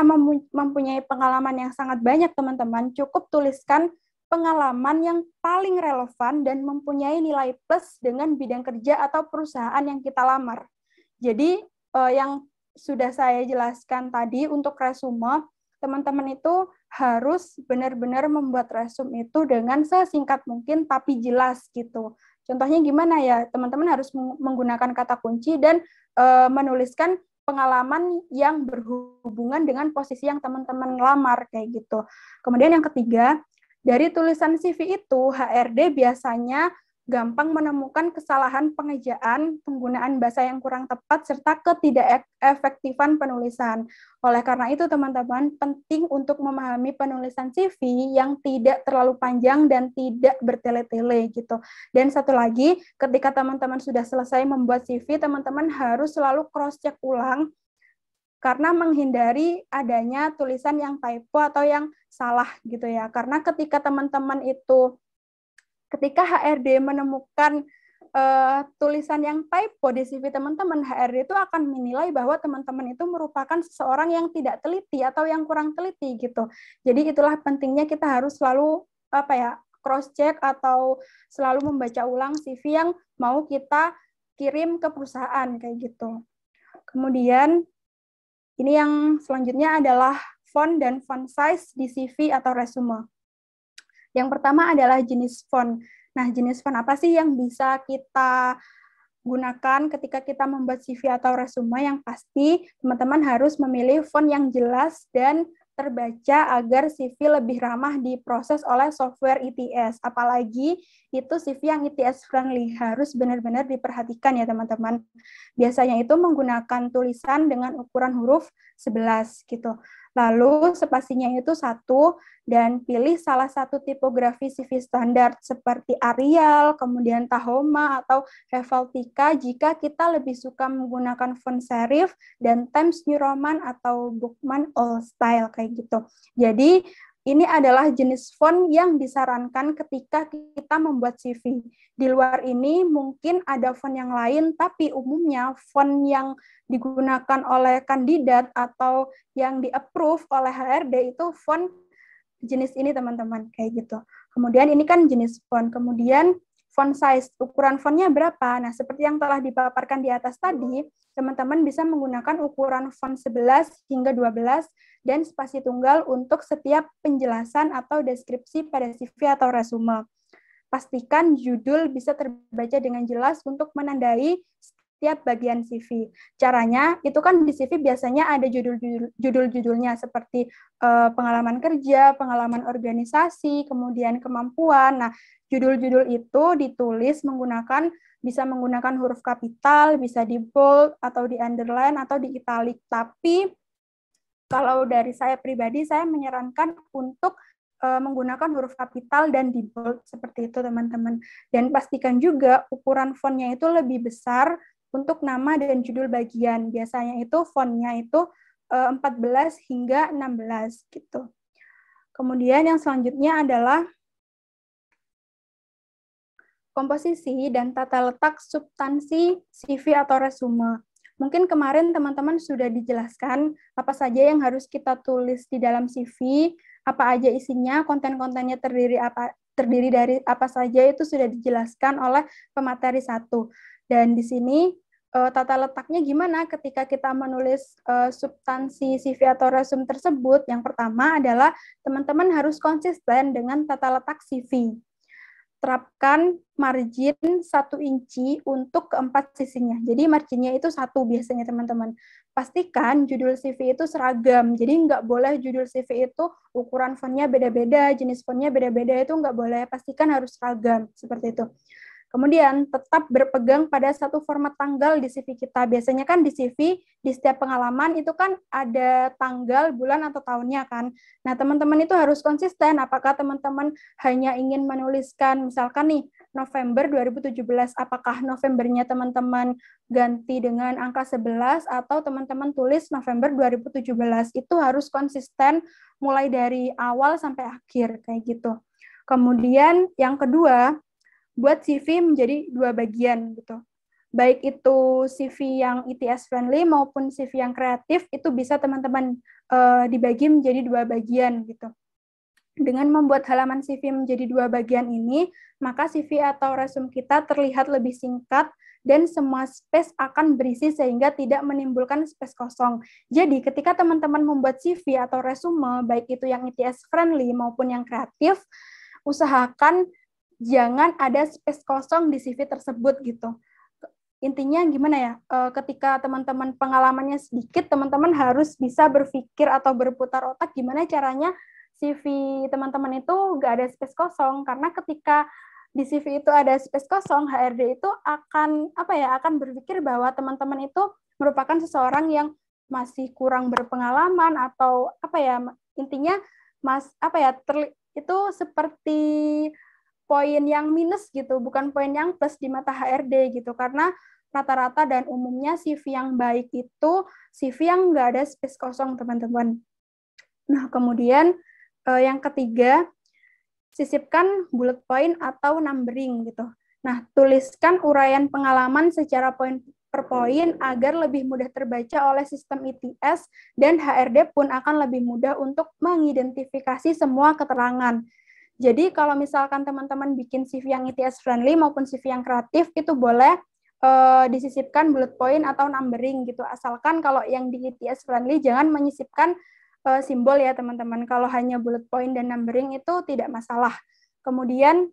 mempunyai pengalaman yang sangat banyak teman-teman, cukup tuliskan pengalaman yang paling relevan dan mempunyai nilai plus dengan bidang kerja atau perusahaan yang kita lamar. Jadi yang sudah saya jelaskan tadi untuk resume, teman-teman itu harus benar-benar membuat resume itu dengan sesingkat mungkin tapi jelas gitu. Contohnya gimana ya? Teman-teman harus menggunakan kata kunci dan menuliskan pengalaman yang berhubungan dengan posisi yang teman-teman lamar kayak gitu. Kemudian yang ketiga, dari tulisan CV itu, HRD biasanya gampang menemukan kesalahan pengejaan, penggunaan bahasa yang kurang tepat, serta ketidakefektifan penulisan. Oleh karena itu, teman-teman, penting untuk memahami penulisan CV yang tidak terlalu panjang dan tidak bertele-tele gitu. Dan satu lagi, ketika teman-teman sudah selesai membuat CV, teman-teman harus selalu cross-check ulang karena menghindari adanya tulisan yang typo atau yang salah gitu ya. Karena ketika teman-teman itu, ketika HRD menemukan tulisan yang typo di CV teman-teman, HRD itu akan menilai bahwa teman-teman itu merupakan seseorang yang tidak teliti atau yang kurang teliti gitu. Jadi itulah pentingnya kita harus selalu cross-check atau selalu membaca ulang CV yang mau kita kirim ke perusahaan kayak gitu. Kemudian ini yang selanjutnya adalah font dan font size di CV atau resume. Yang pertama adalah jenis font. Nah, jenis font apa sih yang bisa kita gunakan ketika kita membuat CV atau resume? Yang pasti, teman-teman harus memilih font yang jelas dan terbaca agar CV lebih ramah diproses oleh software ETS. Apalagi itu CV yang ETS friendly, harus benar-benar diperhatikan ya teman-teman. Biasanya itu menggunakan tulisan dengan ukuran huruf 11 gitu. Lalu spasinya itu 1 dan pilih salah satu tipografi CV standar seperti Arial, kemudian Tahoma atau Helvetica jika kita lebih suka menggunakan font serif dan Times New Roman atau Bookman All Style kayak gitu. Jadi ini adalah jenis font yang disarankan ketika kita membuat CV. Di luar ini mungkin ada font yang lain, tapi umumnya font yang digunakan oleh kandidat atau yang di-approve oleh HRD itu font jenis ini teman-teman, kayak gitu. Kemudian ini kan jenis font. Kemudian font size, ukuran fontnya berapa? Nah, seperti yang telah dipaparkan di atas tadi, teman-teman bisa menggunakan ukuran font 11 hingga 12 dan spasi tunggal untuk setiap penjelasan atau deskripsi pada CV atau resume. Pastikan judul bisa terbaca dengan jelas untuk menandai setiap bagian CV. Caranya, itu kan di CV biasanya ada judul-judulnya seperti pengalaman kerja, pengalaman organisasi, kemudian kemampuan. Nah, judul-judul itu ditulis bisa menggunakan huruf kapital, bisa di bold, atau di underline, atau di italic. Tapi, kalau dari saya pribadi, saya menyarankan untuk menggunakan huruf kapital dan di bold, seperti itu teman-teman. Dan pastikan juga ukuran fontnya itu lebih besar untuk nama dan judul bagian. Biasanya itu fontnya itu 14 hingga 16 gitu. Kemudian yang selanjutnya adalah komposisi dan tata letak substansi CV atau resume. Mungkin kemarin teman-teman sudah dijelaskan apa saja yang harus kita tulis di dalam CV, apa aja isinya, konten-kontennya terdiri dari apa saja itu sudah dijelaskan oleh pemateri 1. Dan di sini tata letaknya gimana ketika kita menulis substansi CV atau resume tersebut. Yang pertama adalah teman-teman harus konsisten dengan tata letak CV. Terapkan margin 1 inci untuk keempat sisinya. Jadi marginnya itu 1 biasanya teman-teman. Pastikan judul CV itu seragam. Jadi nggak boleh judul CV itu ukuran fontnya beda-beda, jenis fontnya beda-beda, itu nggak boleh. Pastikan harus seragam, seperti itu. Kemudian tetap berpegang pada satu format tanggal di CV kita. Biasanya kan di CV, di setiap pengalaman itu kan ada tanggal, bulan, atau tahunnya kan. Nah, teman-teman itu harus konsisten. Apakah teman-teman hanya ingin menuliskan, misalkan nih, November 2017, apakah Novembernya teman-teman ganti dengan angka 11, atau teman-teman tulis November 2017. Itu harus konsisten mulai dari awal sampai akhir, kayak gitu. Kemudian yang kedua, buat CV menjadi 2 bagian gitu. Baik itu CV yang ITS friendly maupun CV yang kreatif, itu bisa teman-teman dibagi menjadi 2 bagian gitu. Dengan membuat halaman CV menjadi 2 bagian ini, maka CV atau resume kita terlihat lebih singkat dan semua space akan berisi sehingga tidak menimbulkan space kosong. Jadi ketika teman-teman membuat CV atau resume, baik itu yang ITS friendly maupun yang kreatif, usahakan jangan ada space kosong di CV tersebut gitu. Intinya gimana ya, ketika teman-teman pengalamannya sedikit, teman-teman harus bisa berpikir atau berputar otak gimana caranya CV teman-teman itu nggak ada space kosong, karena ketika di CV itu ada space kosong, HRD itu akan berpikir bahwa teman-teman itu merupakan seseorang yang masih kurang berpengalaman atau intinya itu seperti poin yang minus gitu, bukan poin yang plus di mata HRD gitu, karena rata-rata dan umumnya CV yang baik itu CV yang nggak ada space kosong, teman-teman. Nah, kemudian yang ketiga, sisipkan bullet point atau numbering gitu. Nah, tuliskan uraian pengalaman secara poin per poin agar lebih mudah terbaca oleh sistem ITS dan HRD pun akan lebih mudah untuk mengidentifikasi semua keterangan. Jadi kalau misalkan teman-teman bikin CV yang ITS friendly maupun CV yang kreatif, itu boleh disisipkan bullet point atau numbering gitu. Asalkan kalau yang di ITS friendly jangan menyisipkan simbol ya teman-teman. Kalau hanya bullet point dan numbering itu tidak masalah. Kemudian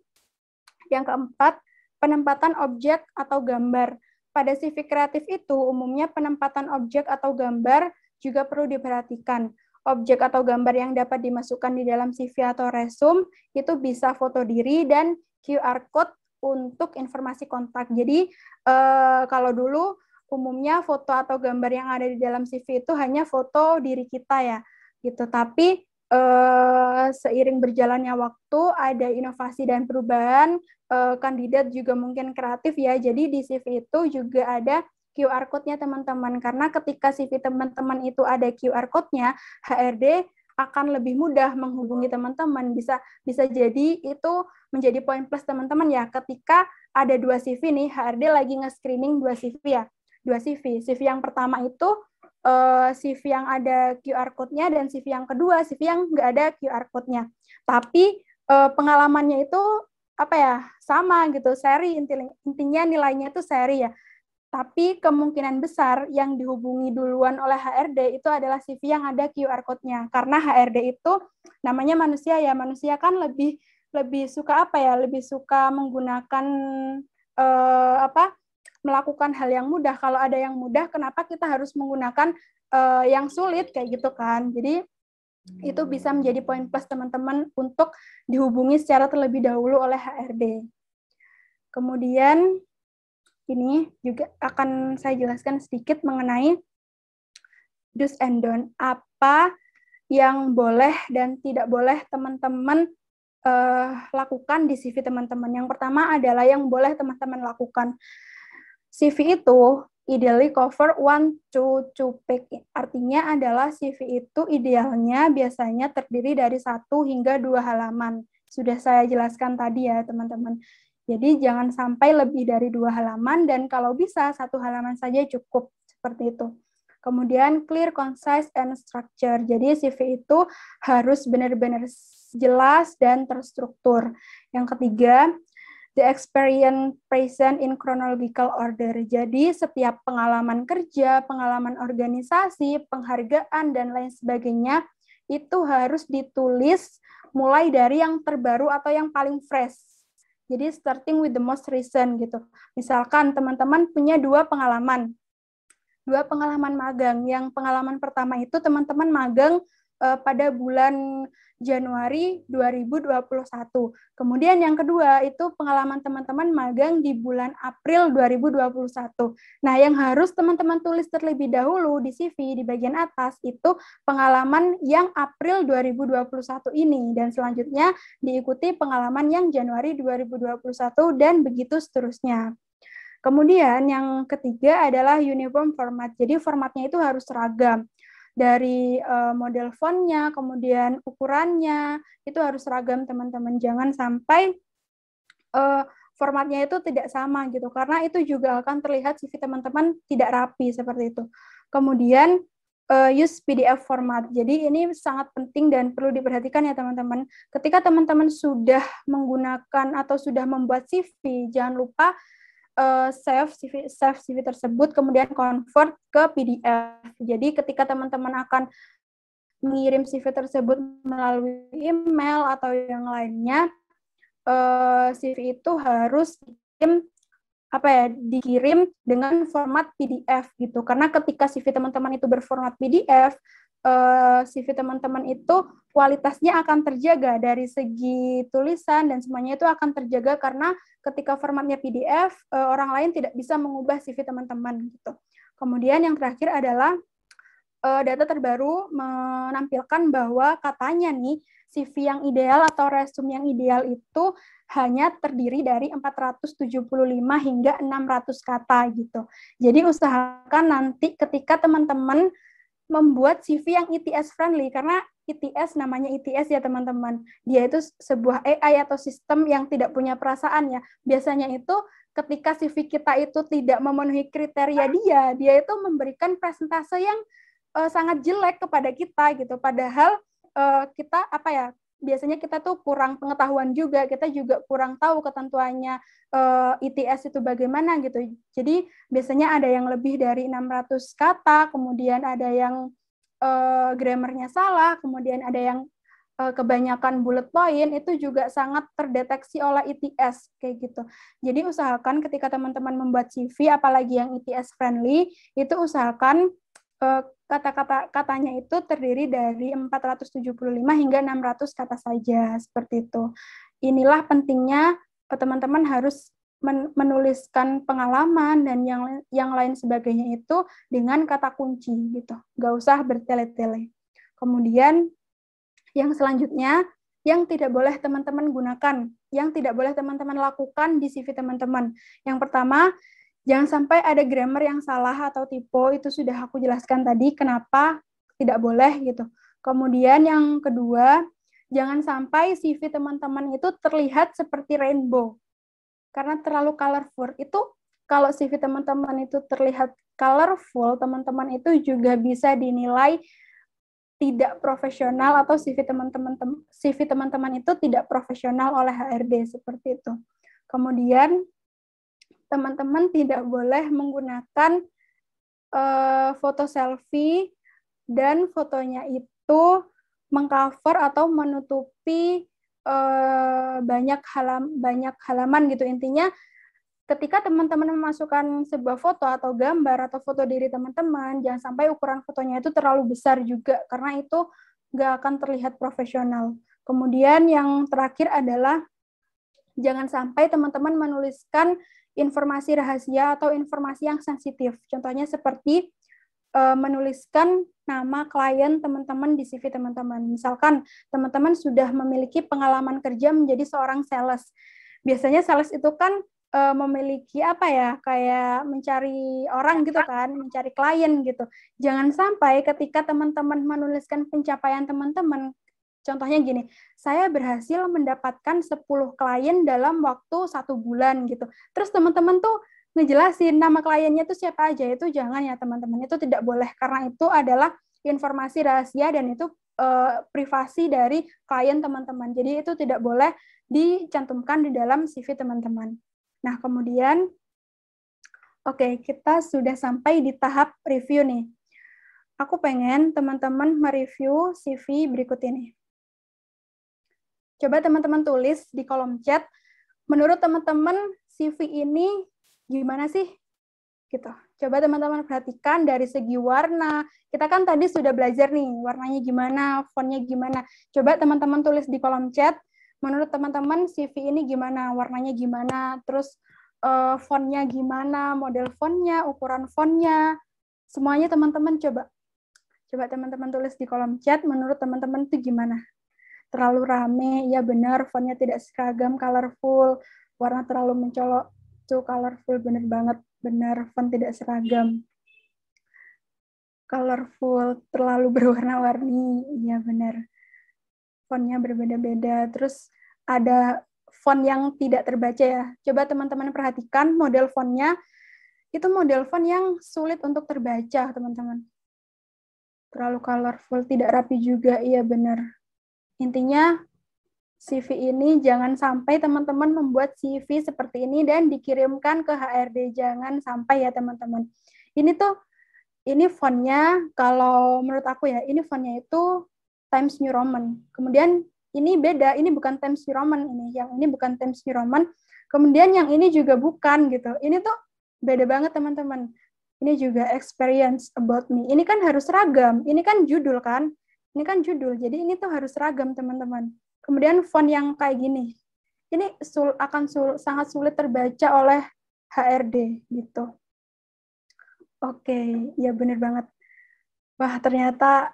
yang keempat, penempatan objek atau gambar. Pada CV kreatif itu umumnya penempatan objek atau gambar juga perlu diperhatikan. Objek atau gambar yang dapat dimasukkan di dalam CV atau resume itu bisa foto diri dan QR code untuk informasi kontak. Jadi kalau dulu umumnya foto atau gambar yang ada di dalam CV itu hanya foto diri kita ya. gitu. Tapi seiring berjalannya waktu, ada inovasi dan perubahan, kandidat juga mungkin kreatif ya. Jadi di CV itu juga ada QR code-nya teman-teman. Karena ketika CV teman-teman itu ada QR code-nya, HRD akan lebih mudah menghubungi teman-teman. Bisa jadi itu menjadi poin plus teman-teman ya. Ketika ada 2 CV nih, HRD lagi nge-screening 2 CV ya. 2 CV. CV yang pertama itu CV yang ada QR code-nya, dan CV yang kedua CV yang nggak ada QR code-nya. Tapi pengalamannya itu apa ya, sama gitu, seri, intinya nilainya itu seri ya. Tapi kemungkinan besar yang dihubungi duluan oleh HRD itu adalah CV yang ada QR code-nya. Karena HRD itu namanya manusia ya, manusia kan lebih suka apa ya, lebih suka menggunakan melakukan hal yang mudah. Kalau ada yang mudah, kenapa kita harus menggunakan yang sulit kayak gitu kan? Jadi itu bisa menjadi poin plus teman-teman untuk dihubungi secara terlebih dahulu oleh HRD. Kemudian ini juga akan saya jelaskan sedikit mengenai do's and don't. Apa yang boleh dan tidak boleh teman-teman lakukan di CV teman-teman. Yang pertama adalah yang boleh teman-teman lakukan. CV itu ideally cover 1 to 2 page. Artinya adalah CV itu idealnya biasanya terdiri dari 1 hingga 2 halaman. Sudah saya jelaskan tadi ya teman-teman. Jadi jangan sampai lebih dari 2 halaman, dan kalau bisa 1 halaman saja cukup, seperti itu. Kemudian clear, concise, and structure. Jadi CV itu harus benar-benar jelas dan terstruktur. Yang ketiga, the experience present in chronological order. Jadi setiap pengalaman kerja, pengalaman organisasi, penghargaan, dan lain sebagainya itu harus ditulis mulai dari yang terbaru atau yang paling fresh. Jadi starting with the most recent gitu. Misalkan teman-teman punya 2 pengalaman magang. Yang pengalaman pertama itu teman-teman magang pada bulan Januari 2021. Kemudian yang kedua itu pengalaman teman-teman magang di bulan April 2021. Nah, yang harus teman-teman tulis terlebih dahulu di CV di bagian atas itu pengalaman yang April 2021 ini, dan selanjutnya diikuti pengalaman yang Januari 2021 dan begitu seterusnya. Kemudian yang ketiga adalah uniform format. Jadi formatnya itu harus seragam. Dari model fontnya, kemudian ukurannya, itu harus seragam teman-teman. Jangan sampai formatnya itu tidak sama gitu, karena itu juga akan terlihat CV teman-teman tidak rapi seperti itu. Kemudian use PDF format. Jadi ini sangat penting dan perlu diperhatikan ya teman-teman. Ketika teman-teman sudah menggunakan atau sudah membuat CV, jangan lupa save CV tersebut, kemudian convert ke PDF. Jadi ketika teman-teman akan mengirim CV tersebut melalui email atau yang lainnya, CV itu harus dikirim dengan format PDF gitu. Karena ketika CV teman-teman itu berformat PDF, CV teman-teman itu kualitasnya akan terjaga dari segi tulisan, dan semuanya itu akan terjaga karena ketika formatnya PDF, orang lain tidak bisa mengubah CV teman-teman gitu. Kemudian yang terakhir adalah data terbaru menampilkan bahwa katanya nih CV yang ideal atau resume yang ideal itu hanya terdiri dari 475 hingga 600 kata gitu. Jadi usahakan nanti ketika teman-teman membuat CV yang ETS friendly, karena ETS namanya ETS ya teman-teman. Dia itu sebuah AI atau sistem yang tidak punya perasaan ya. Biasanya itu ketika CV kita itu tidak memenuhi kriteria dia itu memberikan presentase yang sangat jelek kepada kita gitu. Padahal kita biasanya kita tuh kurang pengetahuan juga, kita juga kurang tahu ketentuannya ETS itu bagaimana gitu. Jadi biasanya ada yang lebih dari 600 kata, kemudian ada yang grammarnya salah, kemudian ada yang kebanyakan bullet point, itu juga sangat terdeteksi oleh ETS kayak gitu. Jadi usahakan ketika teman-teman membuat CV, apalagi yang ETS friendly, itu usahakan kata-katanya itu terdiri dari 475 hingga 600 kata saja, seperti itu. Inilah pentingnya teman-teman harus menuliskan pengalaman dan yang lain sebagainya itu dengan kata kunci gitu. Nggak usah bertele-tele. Kemudian yang selanjutnya, yang tidak boleh teman-teman gunakan, yang tidak boleh teman-teman lakukan di CV teman-teman. Yang pertama, jangan sampai ada grammar yang salah atau typo, itu sudah aku jelaskan tadi kenapa tidak boleh gitu. Kemudian yang kedua, jangan sampai CV teman-teman itu terlihat seperti rainbow, karena terlalu colorful. Itu kalau CV teman-teman itu terlihat colorful, teman-teman itu juga bisa dinilai tidak profesional atau CV teman-teman itu tidak profesional oleh HRD seperti itu. Kemudian teman-teman tidak boleh menggunakan foto selfie dan fotonya itu mengcover atau menutupi banyak halaman gitu. Intinya ketika teman-teman memasukkan sebuah foto atau gambar atau foto diri teman-teman, jangan sampai ukuran fotonya itu terlalu besar juga, karena itu nggak akan terlihat profesional. Kemudian yang terakhir adalah jangan sampai teman-teman menuliskan informasi rahasia atau informasi yang sensitif. Contohnya seperti menuliskan nama klien teman-teman di CV teman-teman. Misalkan teman-teman sudah memiliki pengalaman kerja menjadi seorang sales. Biasanya sales itu kan memiliki apa ya, kayak mencari orang gitu kan, mencari klien gitu. Jangan sampai ketika teman-teman menuliskan pencapaian teman-teman, contohnya gini, saya berhasil mendapatkan 10 klien dalam waktu 1 bulan gitu. Terus teman-teman tuh ngejelasin nama kliennya itu siapa aja, itu jangan ya teman-teman, itu tidak boleh, karena itu adalah informasi rahasia dan itu privasi dari klien teman-teman. Jadi itu tidak boleh dicantumkan di dalam CV teman-teman. Nah, kemudian, oke, kita sudah sampai di tahap review nih. Aku pengen teman-teman mereview CV berikut ini. Coba teman-teman tulis di kolom chat, menurut teman-teman CV ini gimana sih? Gitu. Coba teman-teman perhatikan dari segi warna. Kita kan tadi sudah belajar nih, warnanya gimana, fontnya gimana. Coba teman-teman tulis di kolom chat, menurut teman-teman CV ini gimana, warnanya gimana, terus fontnya gimana, model fontnya, ukuran fontnya, semuanya teman-teman coba teman-teman tulis di kolom chat, menurut teman-teman itu gimana. Terlalu rame, ya benar, fontnya tidak seragam, colorful, warna terlalu mencolok, tuh colorful, bener banget, benar, font tidak seragam. Colorful, terlalu berwarna-warni, ya benar. Fontnya berbeda-beda, terus ada font yang tidak terbaca ya. Coba teman-teman perhatikan model fontnya, itu model font yang sulit untuk terbaca, teman-teman. Terlalu colorful, tidak rapi juga, iya benar. Intinya, CV ini jangan sampai teman-teman membuat CV seperti ini dan dikirimkan ke HRD, jangan sampai ya teman-teman. Ini fontnya, kalau menurut aku ya, ini fontnya itu Times New Roman. Kemudian ini beda, ini bukan Times New Roman yang ini bukan Times New Roman. Kemudian yang ini juga bukan gitu. Ini tuh beda banget teman-teman. Ini juga experience about me. Ini kan harus seragam. Ini kan judul kan? Ini kan judul. Jadi ini tuh harus seragam teman-teman. Kemudian font yang kayak gini. Ini akan sangat sulit terbaca oleh HRD gitu. Oke, ya benar banget. Wah, ternyata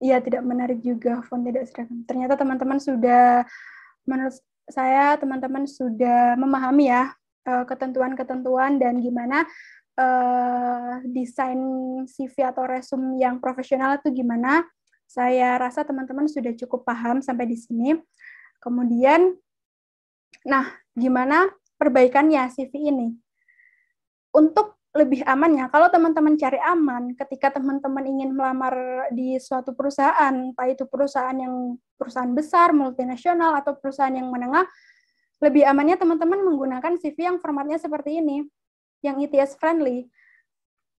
ya tidak menarik juga, font tidak seragam. Ternyata teman-teman sudah, menurut saya teman-teman sudah memahami ya ketentuan-ketentuan dan gimana desain CV atau resume yang profesional itu gimana. Saya rasa teman-teman sudah cukup paham sampai di sini. Kemudian, nah gimana perbaikannya CV ini? Untuk lebih amannya, kalau teman-teman cari aman, ketika teman-teman ingin melamar di suatu perusahaan, entah itu perusahaan besar, multinasional, atau perusahaan yang menengah, lebih amannya teman-teman menggunakan CV yang formatnya seperti ini, yang ETS friendly.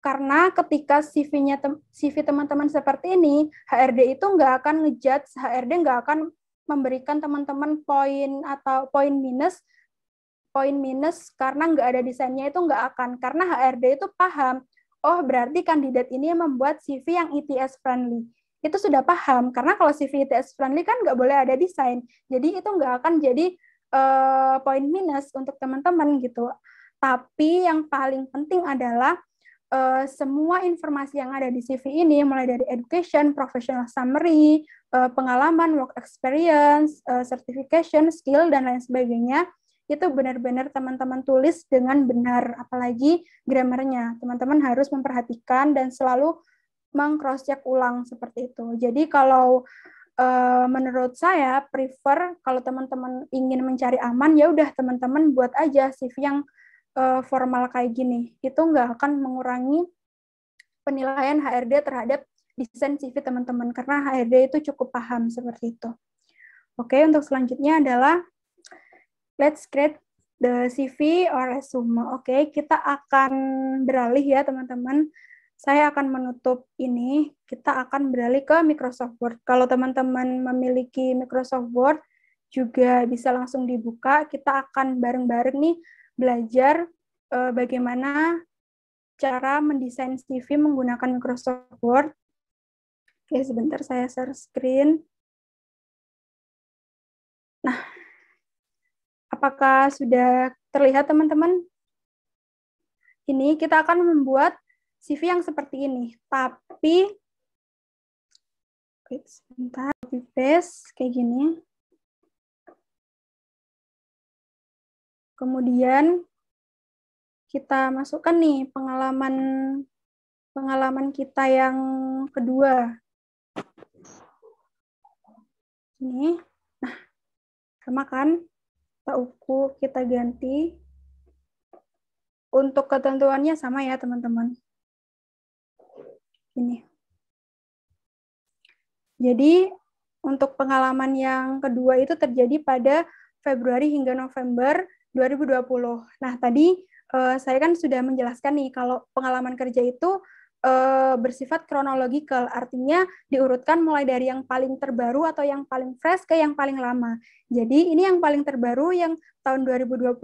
Karena ketika CV teman-teman seperti ini, HRD itu nggak akan ngejudge, HRD nggak akan memberikan teman-teman poin atau poin minus karena nggak ada desainnya, itu nggak akan. Karena HRD itu paham, oh berarti kandidat ini membuat CV yang ETS friendly. Itu sudah paham, karena kalau CV ETS friendly kan nggak boleh ada desain. Jadi itu nggak akan jadi poin minus untuk teman-teman gitu. Tapi yang paling penting adalah semua informasi yang ada di CV ini, mulai dari education, professional summary, pengalaman, work experience, certification, skill, dan lain sebagainya, itu benar-benar teman-teman tulis dengan benar, apalagi grammarnya. Teman-teman harus memperhatikan dan selalu meng-cross-check ulang seperti itu. Jadi kalau menurut saya, prefer kalau teman-teman ingin mencari aman, ya udah teman-teman buat aja CV yang formal kayak gini. Itu nggak akan mengurangi penilaian HRD terhadap desain CV teman-teman, karena HRD itu cukup paham seperti itu. Oke, untuk selanjutnya adalah let's create the CV or resume. Oke, kita akan beralih ya teman-teman. Saya akan menutup ini, kita akan beralih ke Microsoft Word. Kalau teman-teman memiliki Microsoft Word, juga bisa langsung dibuka. Kita akan bareng-bareng nih belajar bagaimana cara mendesain CV menggunakan Microsoft Word. Oke, sebentar saya share screen. Nah, apakah sudah terlihat teman-teman? Ini kita akan membuat CV yang seperti ini, tapi sebentar, copy paste kayak gini. Kemudian kita masukkan nih pengalaman kita yang kedua. Ini. Nah, sama kan? Kita ganti. Untuk ketentuannya sama ya, teman-teman. Ini. Jadi, untuk pengalaman yang kedua itu terjadi pada Februari hingga November 2020. Nah, tadi saya kan sudah menjelaskan nih, kalau pengalaman kerja itu bersifat kronologikal, artinya diurutkan mulai dari yang paling terbaru atau yang paling fresh ke yang paling lama. Jadi, ini yang paling terbaru yang tahun 2021,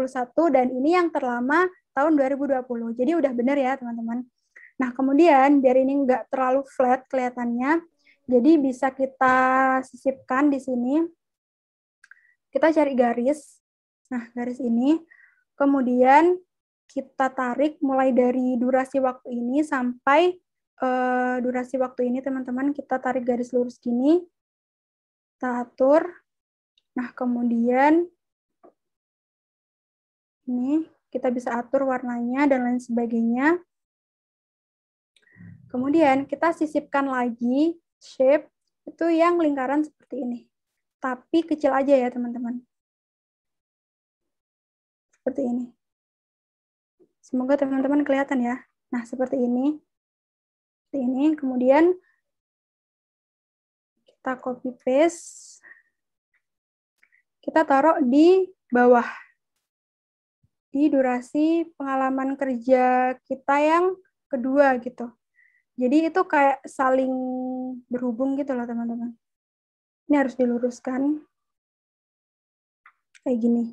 dan ini yang terlama tahun 2020. Jadi, udah benar ya, teman-teman. Nah, kemudian, biar ini nggak terlalu flat kelihatannya, jadi bisa kita sisipkan di sini. Kita cari garis. Nah, garis ini. Kemudian kita tarik mulai dari durasi waktu ini sampai durasi waktu ini, teman-teman. Kita tarik garis lurus gini. Kita atur. Nah, kemudian ini kita bisa atur warnanya dan lain sebagainya. Kemudian kita sisipkan lagi shape itu yang lingkaran seperti ini. Tapi kecil aja ya, teman-teman. Seperti ini. Semoga teman-teman kelihatan ya. Nah, seperti ini. Seperti ini. Kemudian kita copy paste. Kita taruh di bawah. Di durasi pengalaman kerja kita yang kedua gitu. Jadi itu kayak saling berhubung gitu loh, teman-teman. Ini harus diluruskan. Kayak gini.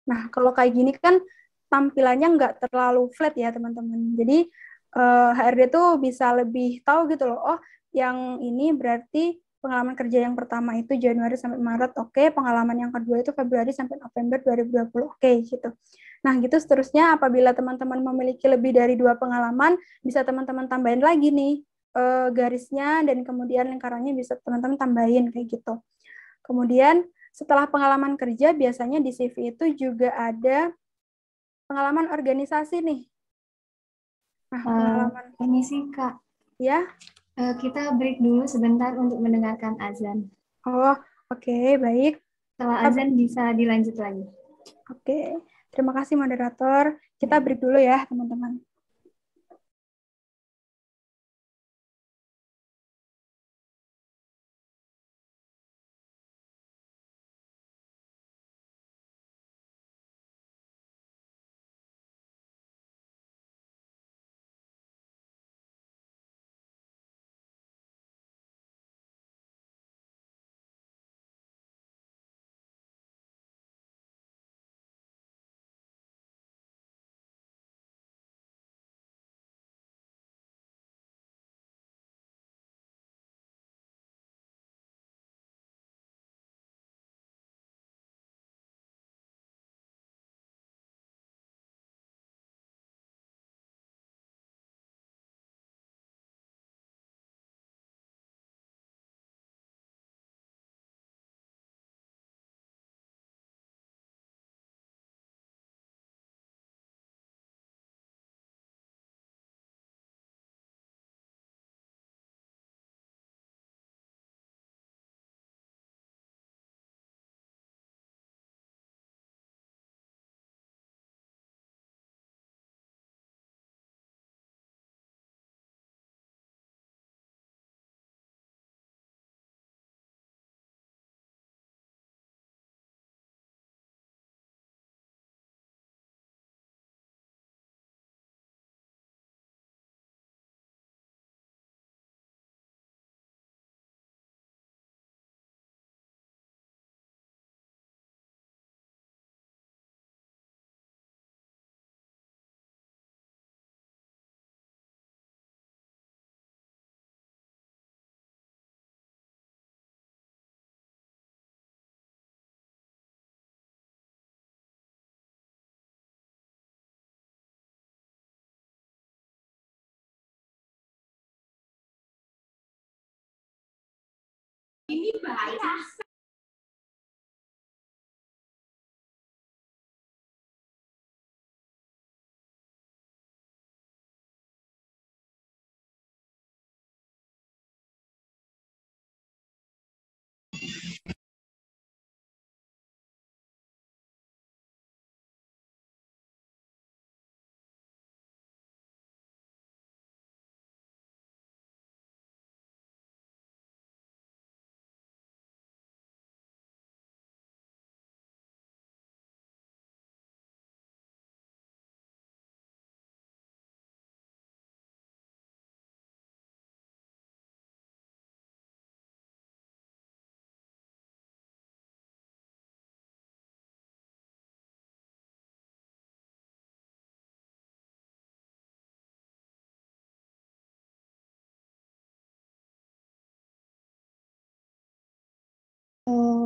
Nah, kalau kayak gini kan tampilannya nggak terlalu flat ya, teman-teman. Jadi, HRD tuh bisa lebih tahu gitu loh, oh, yang ini berarti pengalaman kerja yang pertama itu Januari sampai Maret, oke, pengalaman yang kedua itu Februari sampai November 2020, oke, gitu. Nah, gitu seterusnya, apabila teman-teman memiliki lebih dari 2 pengalaman, bisa teman-teman tambahin lagi nih garisnya, dan kemudian lingkarannya bisa teman-teman tambahin, kayak gitu. Kemudian, setelah pengalaman kerja, biasanya di CV itu juga ada pengalaman organisasi nih. Nah, pengalaman ini sih Kak, ya. Kita break dulu sebentar untuk mendengarkan azan. Oh, oke, baik. Setelah azan bisa dilanjut lagi. Oke, terima kasih moderator. Kita break dulu ya, teman-teman.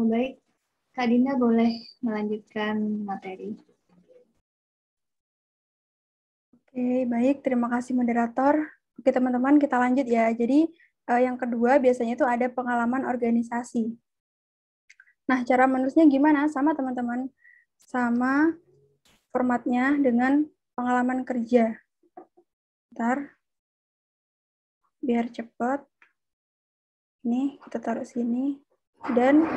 Baik, Kak Dinda boleh melanjutkan materi. Oke, baik. Terima kasih moderator. Oke, teman-teman, kita lanjut ya. Jadi, yang kedua biasanya itu ada pengalaman organisasi. Nah, cara menulisnya gimana? Sama, teman-teman. Sama formatnya dengan pengalaman kerja. Bentar. Biar cepat. Ini kita taruh sini. Dan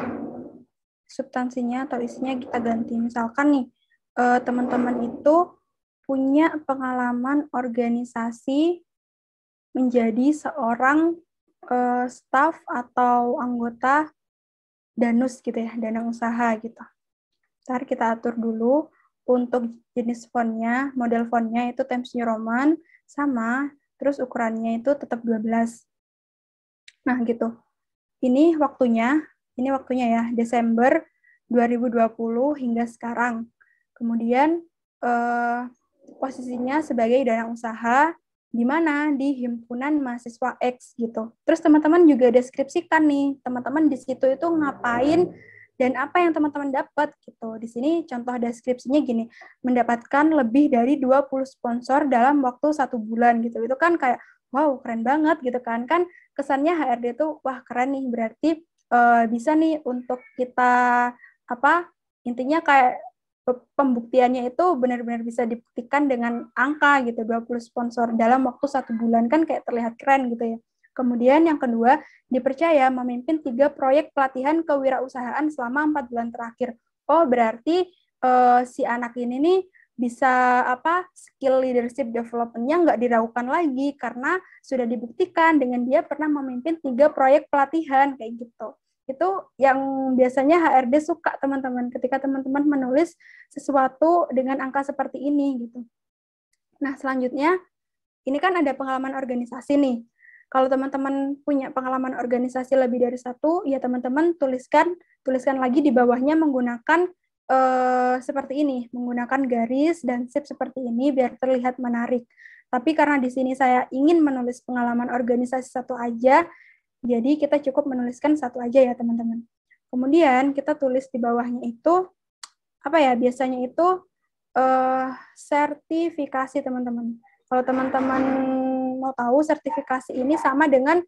substansinya atau isinya kita ganti. Misalkan nih, teman-teman itu punya pengalaman organisasi menjadi seorang staf atau anggota danus gitu ya, dana usaha gitu. Ntar kita atur dulu untuk jenis fontnya, model fontnya itu Times New Roman, sama, terus ukurannya itu tetap 12. Nah gitu. Ini waktunya ya, Desember 2020 hingga sekarang. Kemudian posisinya sebagai dana usaha, di mana di himpunan mahasiswa X gitu. Terus teman-teman juga deskripsikan nih, teman-teman di situ itu ngapain dan apa yang teman-teman dapat gitu. Di sini contoh deskripsinya gini, mendapatkan lebih dari 20 sponsor dalam waktu 1 bulan gitu. Itu kan kayak wow, keren banget gitu kan. Kan kesannya HRD itu wah keren nih, berarti bisa nih untuk kita intinya kayak pembuktiannya itu benar-benar bisa dibuktikan dengan angka gitu, 20 sponsor dalam waktu 1 bulan, kan kayak terlihat keren gitu ya. Kemudian yang kedua, dipercaya memimpin 3 proyek pelatihan kewirausahaan selama 4 bulan terakhir. Oh, berarti si anak ini nih bisa skill leadership development-nya nggak diragukan lagi karena sudah dibuktikan dengan dia pernah memimpin 3 proyek pelatihan kayak gitu. Itu yang biasanya HRD suka teman-teman ketika teman-teman menulis sesuatu dengan angka seperti ini gitu. Nah, selanjutnya ini kan ada pengalaman organisasi nih. Kalau teman-teman punya pengalaman organisasi lebih dari 1, ya teman-teman tuliskan lagi di bawahnya menggunakan seperti ini, menggunakan garis dan sip seperti ini biar terlihat menarik. Tapi karena di sini saya ingin menulis pengalaman organisasi 1 aja, jadi kita cukup menuliskan 1 aja ya teman-teman. Kemudian kita tulis di bawahnya itu, biasanya itu sertifikasi teman-teman. Kalau teman-teman mau tahu, sertifikasi ini sama dengan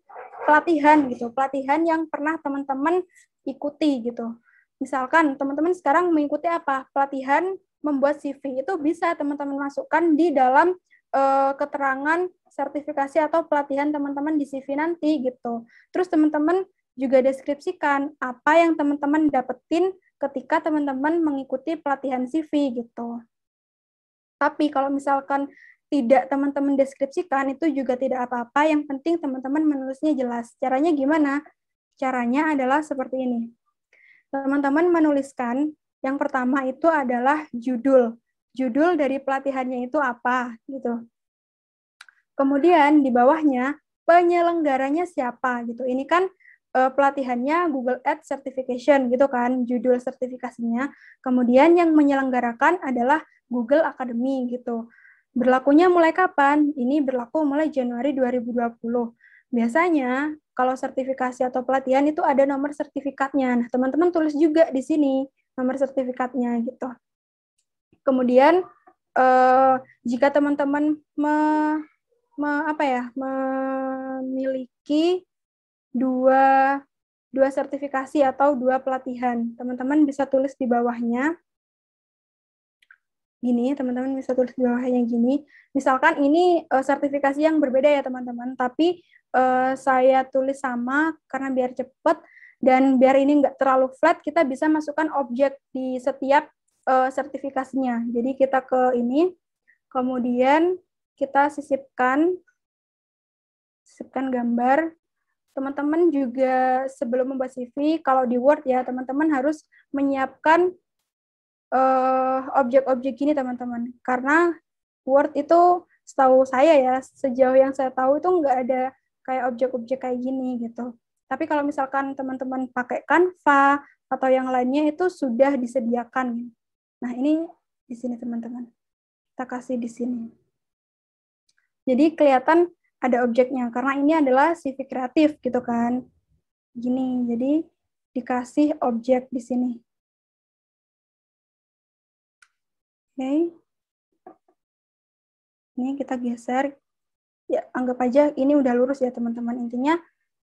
pelatihan gitu, pelatihan yang pernah teman-teman ikuti gitu. Misalkan teman-teman sekarang mengikuti pelatihan membuat CV, itu bisa teman-teman masukkan di dalam keterangan sertifikasi atau pelatihan teman-teman di CV nanti gitu. Terus teman-teman juga deskripsikan apa yang teman-teman dapetin ketika teman-teman mengikuti pelatihan CV gitu. Tapi kalau misalkan tidak teman-teman deskripsikan, itu juga tidak apa-apa, yang penting teman-teman menulisnya jelas. Caranya gimana? Caranya adalah seperti ini. Teman-teman menuliskan, yang pertama itu adalah judul. Judul dari pelatihannya itu apa gitu. Kemudian di bawahnya penyelenggaranya siapa gitu. Ini kan pelatihannya Google Ads Certification gitu kan, judul sertifikasinya. Kemudian yang menyelenggarakan adalah Google Academy gitu. Berlakunya mulai kapan? Ini berlaku mulai Januari 2020. Biasanya kalau sertifikasi atau pelatihan itu ada nomor sertifikatnya. Nah, teman-teman tulis juga di sini nomor sertifikatnya gitu. Kemudian jika teman-teman memiliki 2 2 sertifikasi atau 2 pelatihan. Teman-teman bisa tulis di bawahnya. Gini, teman-teman bisa tulis di bawahnya gini. Misalkan ini sertifikasi yang berbeda ya teman-teman, tapi saya tulis sama karena biar cepat dan biar ini nggak terlalu flat, kita bisa masukkan objek di setiap sertifikasinya. Jadi kita ke ini, kemudian kita sisipkan gambar. Teman-teman juga sebelum membuat CV, kalau di Word ya, teman-teman harus menyiapkan objek-objek gini teman-teman. Karena Word itu setahu saya ya, sejauh yang saya tahu itu nggak ada kayak objek-objek kayak gini gitu. Tapi kalau misalkan teman-teman pakai Canva atau yang lainnya itu sudah disediakan. Nah ini di sini teman-teman. Kita kasih di sini. Jadi kelihatan ada objeknya, karena ini adalah CV kreatif gitu kan. Gini, jadi dikasih objek di sini. Oke. Ini kita geser. Ya, anggap aja ini udah lurus ya teman-teman. Intinya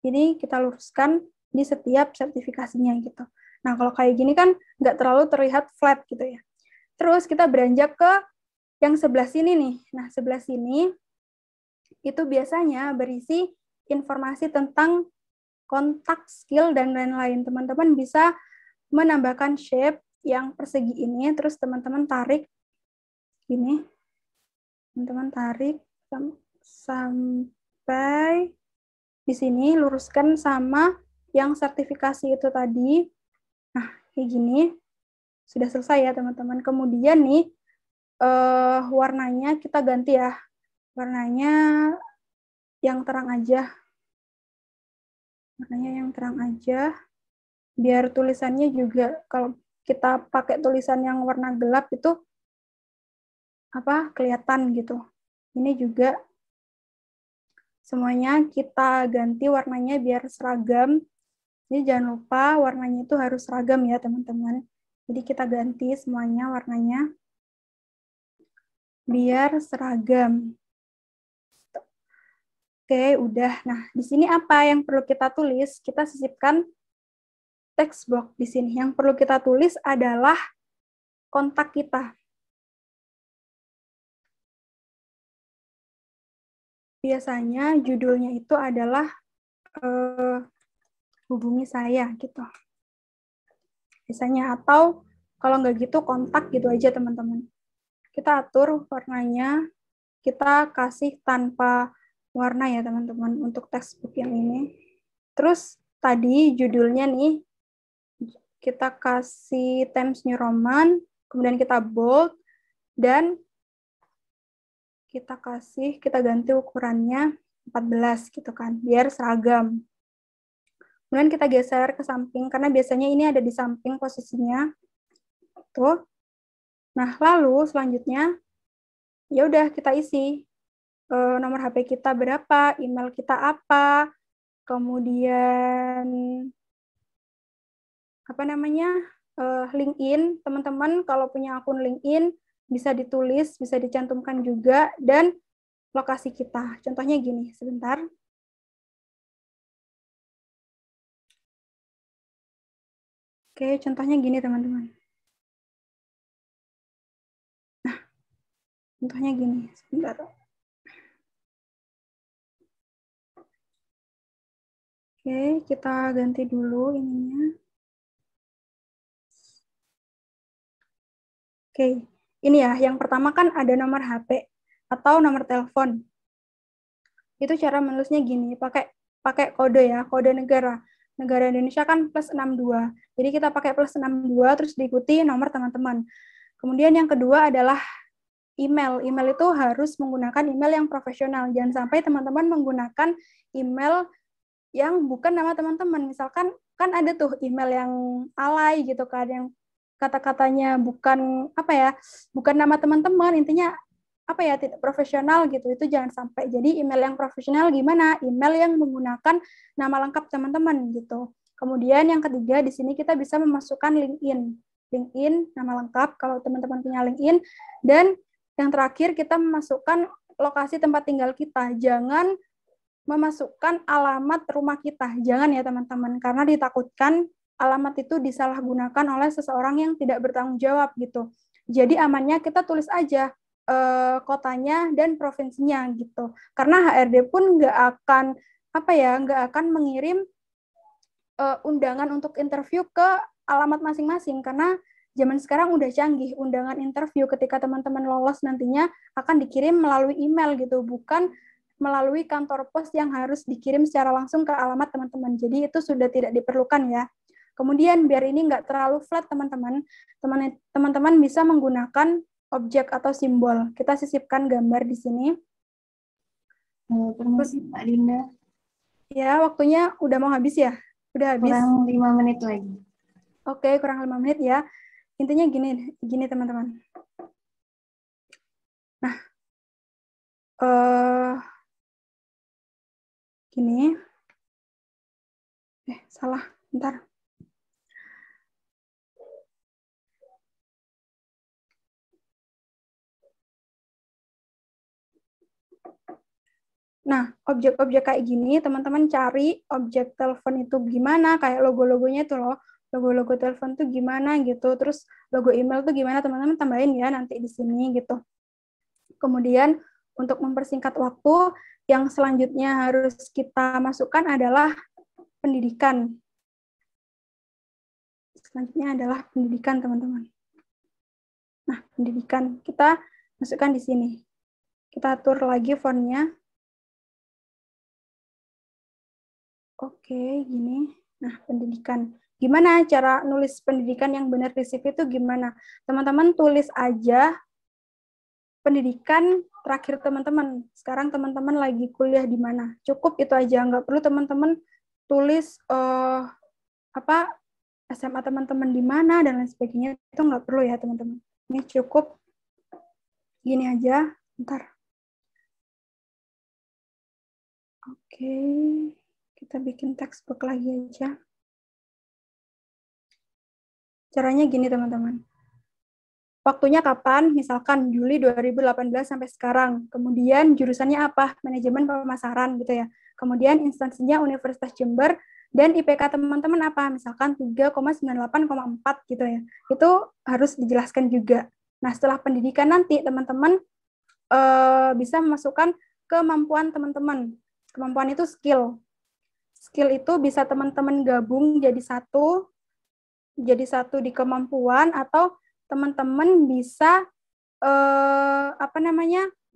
ini kita luruskan di setiap sertifikasinya gitu. Nah, kalau kayak gini kan nggak terlalu terlihat flat gitu ya. Terus kita beranjak ke yang sebelah sini nih. Nah, sebelah sini itu biasanya berisi informasi tentang kontak, skill, dan lain-lain. Teman-teman bisa menambahkan shape yang persegi ini, terus teman-teman tarik ini. Teman-teman tarik sampai di sini, luruskan sama yang sertifikasi itu tadi. Nah, kayak gini. Sudah selesai ya, teman-teman. Kemudian nih, warnanya kita ganti ya. Warnanya yang terang aja. Warnanya yang terang aja. Biar tulisannya juga, kalau kita pakai tulisan yang warna gelap itu, kelihatan gitu. Ini juga semuanya kita ganti warnanya biar seragam. Jadi jangan lupa warnanya itu harus seragam ya teman-teman. Jadi kita ganti semuanya warnanya biar seragam. Oke, udah. Nah, di sini apa yang perlu kita tulis? Kita sisipkan text box di sini. Yang perlu kita tulis adalah kontak kita. Biasanya judulnya itu adalah hubungi saya gitu. Biasanya, atau kalau nggak gitu kontak gitu aja teman-teman. Kita atur warnanya, kita kasih tanpa warna ya teman-teman untuk textbook yang ini. Terus tadi judulnya nih, kita kasih Times New Roman, kemudian kita bold, dan kita ganti ukurannya 14 gitu kan, biar seragam. Kemudian kita geser ke samping, karena biasanya ini ada di samping posisinya. Tuh. Nah, lalu selanjutnya, ya udah kita isi nomor HP kita berapa, email kita apa, kemudian LinkedIn. Teman-teman kalau punya akun LinkedIn bisa ditulis, bisa dicantumkan juga, dan lokasi kita. Contohnya gini, sebentar. Oke, contohnya gini teman-teman. Nah, contohnya gini, sebentar. Oke, kita ganti dulu ininya. Oke, ini ya, yang pertama kan ada nomor HP atau nomor telepon. Itu cara menulisnya gini, pakai kode ya, kode negara. Negara Indonesia kan +62. Jadi kita pakai +62 terus diikuti nomor teman-teman. Kemudian yang kedua adalah email. Email itu harus menggunakan email yang profesional. Jangan sampai teman-teman menggunakan email yang bukan nama teman-teman. Misalkan kan ada tuh email yang alay gitu kan, yang kata-katanya bukan bukan nama teman-teman, intinya tidak profesional gitu. Itu jangan sampai. Jadi email yang profesional gimana? Email yang menggunakan nama lengkap teman-teman gitu. Kemudian yang ketiga di sini kita bisa memasukkan LinkedIn nama lengkap kalau teman-teman punya LinkedIn, dan yang terakhir kita memasukkan lokasi tempat tinggal kita. Jangan memasukkan alamat rumah kita. Jangan ya teman-teman, karena ditakutkan alamat itu disalahgunakan oleh seseorang yang tidak bertanggung jawab gitu. Jadi amannya kita tulis aja kotanya dan provinsinya gitu. Karena HRD pun nggak akan mengirim undangan untuk interview ke alamat masing-masing, karena zaman sekarang udah canggih. Undangan interview ketika teman-teman lolos nantinya akan dikirim melalui email gitu, bukan melalui kantor pos yang harus dikirim secara langsung ke alamat teman-teman. Jadi itu sudah tidak diperlukan ya. Kemudian biar ini nggak terlalu flat teman-teman bisa menggunakan objek atau simbol. Kita sisipkan gambar di sini. Permisi Pak Dinda. Ya, waktunya udah mau habis ya? Udah habis? Kurang 5 menit lagi. Oke, kurang 5 menit ya. Intinya gini teman-teman. Nah, gini. Salah, bentar. Nah, objek-objek kayak gini, teman-teman cari objek telepon itu gimana, kayak logo-logonya itu loh, logo-logo telepon tuh gimana gitu, terus logo email tuh gimana, teman-teman tambahin ya nanti di sini gitu. Kemudian, untuk mempersingkat waktu, yang selanjutnya harus kita masukkan adalah pendidikan. Selanjutnya adalah pendidikan, teman-teman. Nah, pendidikan, kita masukkan di sini. Kita atur lagi fontnya. Oke, gini. Nah, pendidikan. Gimana cara nulis pendidikan yang benar di CV itu gimana? Teman-teman tulis aja pendidikan terakhir teman-teman. Sekarang teman-teman lagi kuliah di mana? Cukup itu aja. Nggak perlu teman-teman tulis SMA teman-teman di mana dan lain sebagainya. Itu nggak perlu ya teman-teman. Ini cukup gini aja. Bentar. Oke. Kita bikin textbook lagi aja. Caranya gini, teman-teman. Waktunya kapan? Misalkan Juli 2018 sampai sekarang. Kemudian jurusannya apa? Manajemen pemasaran gitu ya. Kemudian instansinya Universitas Jember dan IPK teman-teman apa? Misalkan 3,98,4 gitu ya. Itu harus dijelaskan juga. Nah, setelah pendidikan nanti teman-teman bisa memasukkan kemampuan teman-teman. Kemampuan itu skill. Skill itu bisa teman-teman gabung jadi satu di kemampuan, atau teman-teman bisa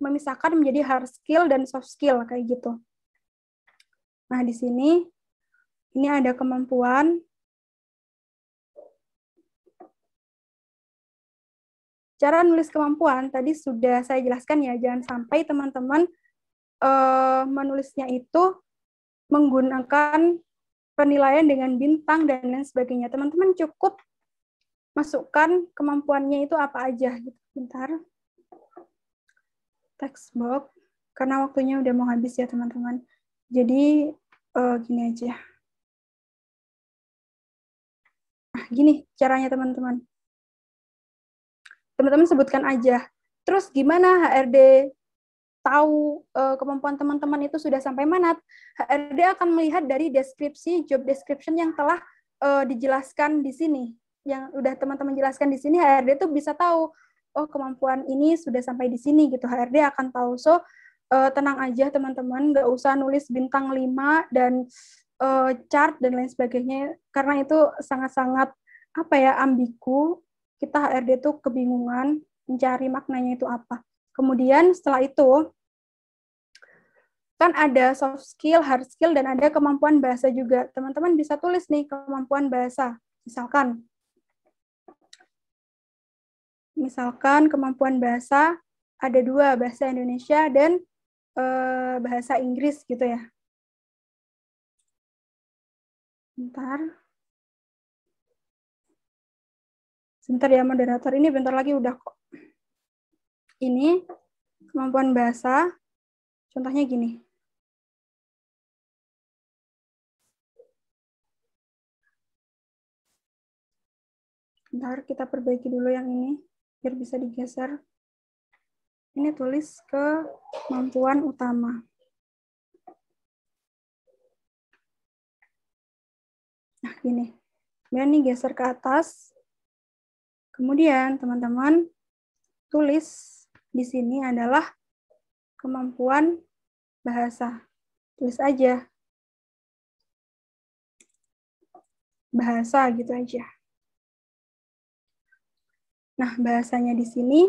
memisahkan menjadi hard skill dan soft skill kayak gitu. Nah, di sini ini ada kemampuan. Cara nulis kemampuan tadi sudah saya jelaskan ya, jangan sampai teman-teman menulisnya itu menggunakan penilaian dengan bintang dan lain sebagainya. Teman-teman cukup masukkan kemampuannya itu apa aja. Bentar. Text box. Karena waktunya udah mau habis ya teman-teman. Jadi gini aja. Nah, gini caranya teman-teman. Teman-teman sebutkan aja. Terus gimana HRD tahu kemampuan teman-teman itu sudah sampai mana? HRD akan melihat dari deskripsi, job description yang telah dijelaskan di sini. Yang udah teman-teman jelaskan di sini, HRD itu bisa tahu, oh kemampuan ini sudah sampai di sini gitu. HRD akan tahu. So, tenang aja teman-teman, nggak usah nulis bintang 5 dan chart dan lain sebagainya, karena itu sangat-sangat ambigu. Kita HRD itu kebingungan mencari maknanya itu apa. Kemudian setelah itu, kan ada soft skill, hard skill, dan ada kemampuan bahasa juga. Teman-teman bisa tulis nih kemampuan bahasa. Misalkan kemampuan bahasa ada 2, bahasa Indonesia dan bahasa Inggris gitu ya. Sebentar ya moderator, ini bentar lagi udah kok. Ini kemampuan bahasa, contohnya gini. Bentar, kita perbaiki dulu yang ini, biar bisa digeser. Ini tulis ke kemampuan utama. gini. Kemudian nih geser ke atas. Kemudian teman-teman tulis di sini adalah kemampuan bahasa. Tulis aja. Bahasa gitu aja. Nah, bahasanya di sini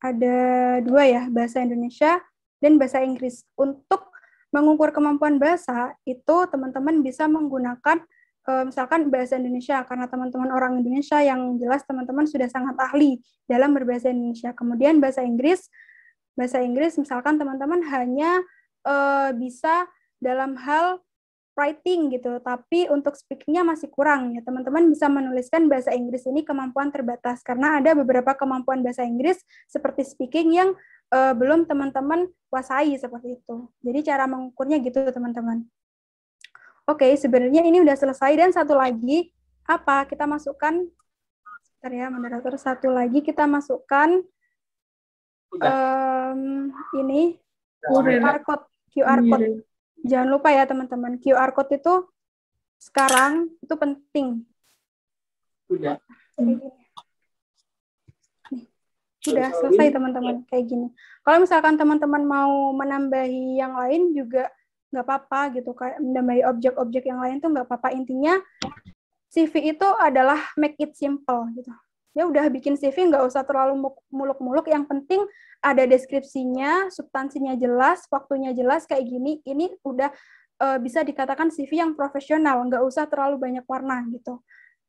ada dua ya, bahasa Indonesia dan bahasa Inggris. Untuk mengukur kemampuan bahasa, itu teman-teman bisa menggunakan misalkan bahasa Indonesia, karena teman-teman orang Indonesia yang jelas teman-teman sudah sangat ahli dalam berbahasa Indonesia. Kemudian bahasa Inggris misalkan teman-teman hanya bisa dalam hal writing gitu, tapi untuk speaking-nya masih kurang ya. Teman-teman bisa menuliskan bahasa Inggris ini kemampuan terbatas, karena ada beberapa kemampuan bahasa Inggris seperti speaking yang belum teman-teman kuasai seperti itu. Jadi cara mengukurnya gitu teman-teman. Oke, sebenarnya ini udah selesai, dan satu lagi apa? Kita masukkan, bentar ya moderator, satu lagi kita masukkan ini QR code. Jangan lupa ya teman-teman, QR code itu sekarang itu penting. Udah. Sudah selesai teman-teman, kayak gini. Kalau misalkan teman-teman mau menambahi yang lain juga nggak apa-apa gitu, kayak menambahi objek-objek yang lain tuh nggak apa-apa. Intinya CV itu adalah make it simple gitu. Ya udah bikin CV nggak usah terlalu muluk-muluk, yang penting ada deskripsinya, substansinya jelas, waktunya jelas kayak gini. Ini udah bisa dikatakan CV yang profesional, nggak usah terlalu banyak warna gitu.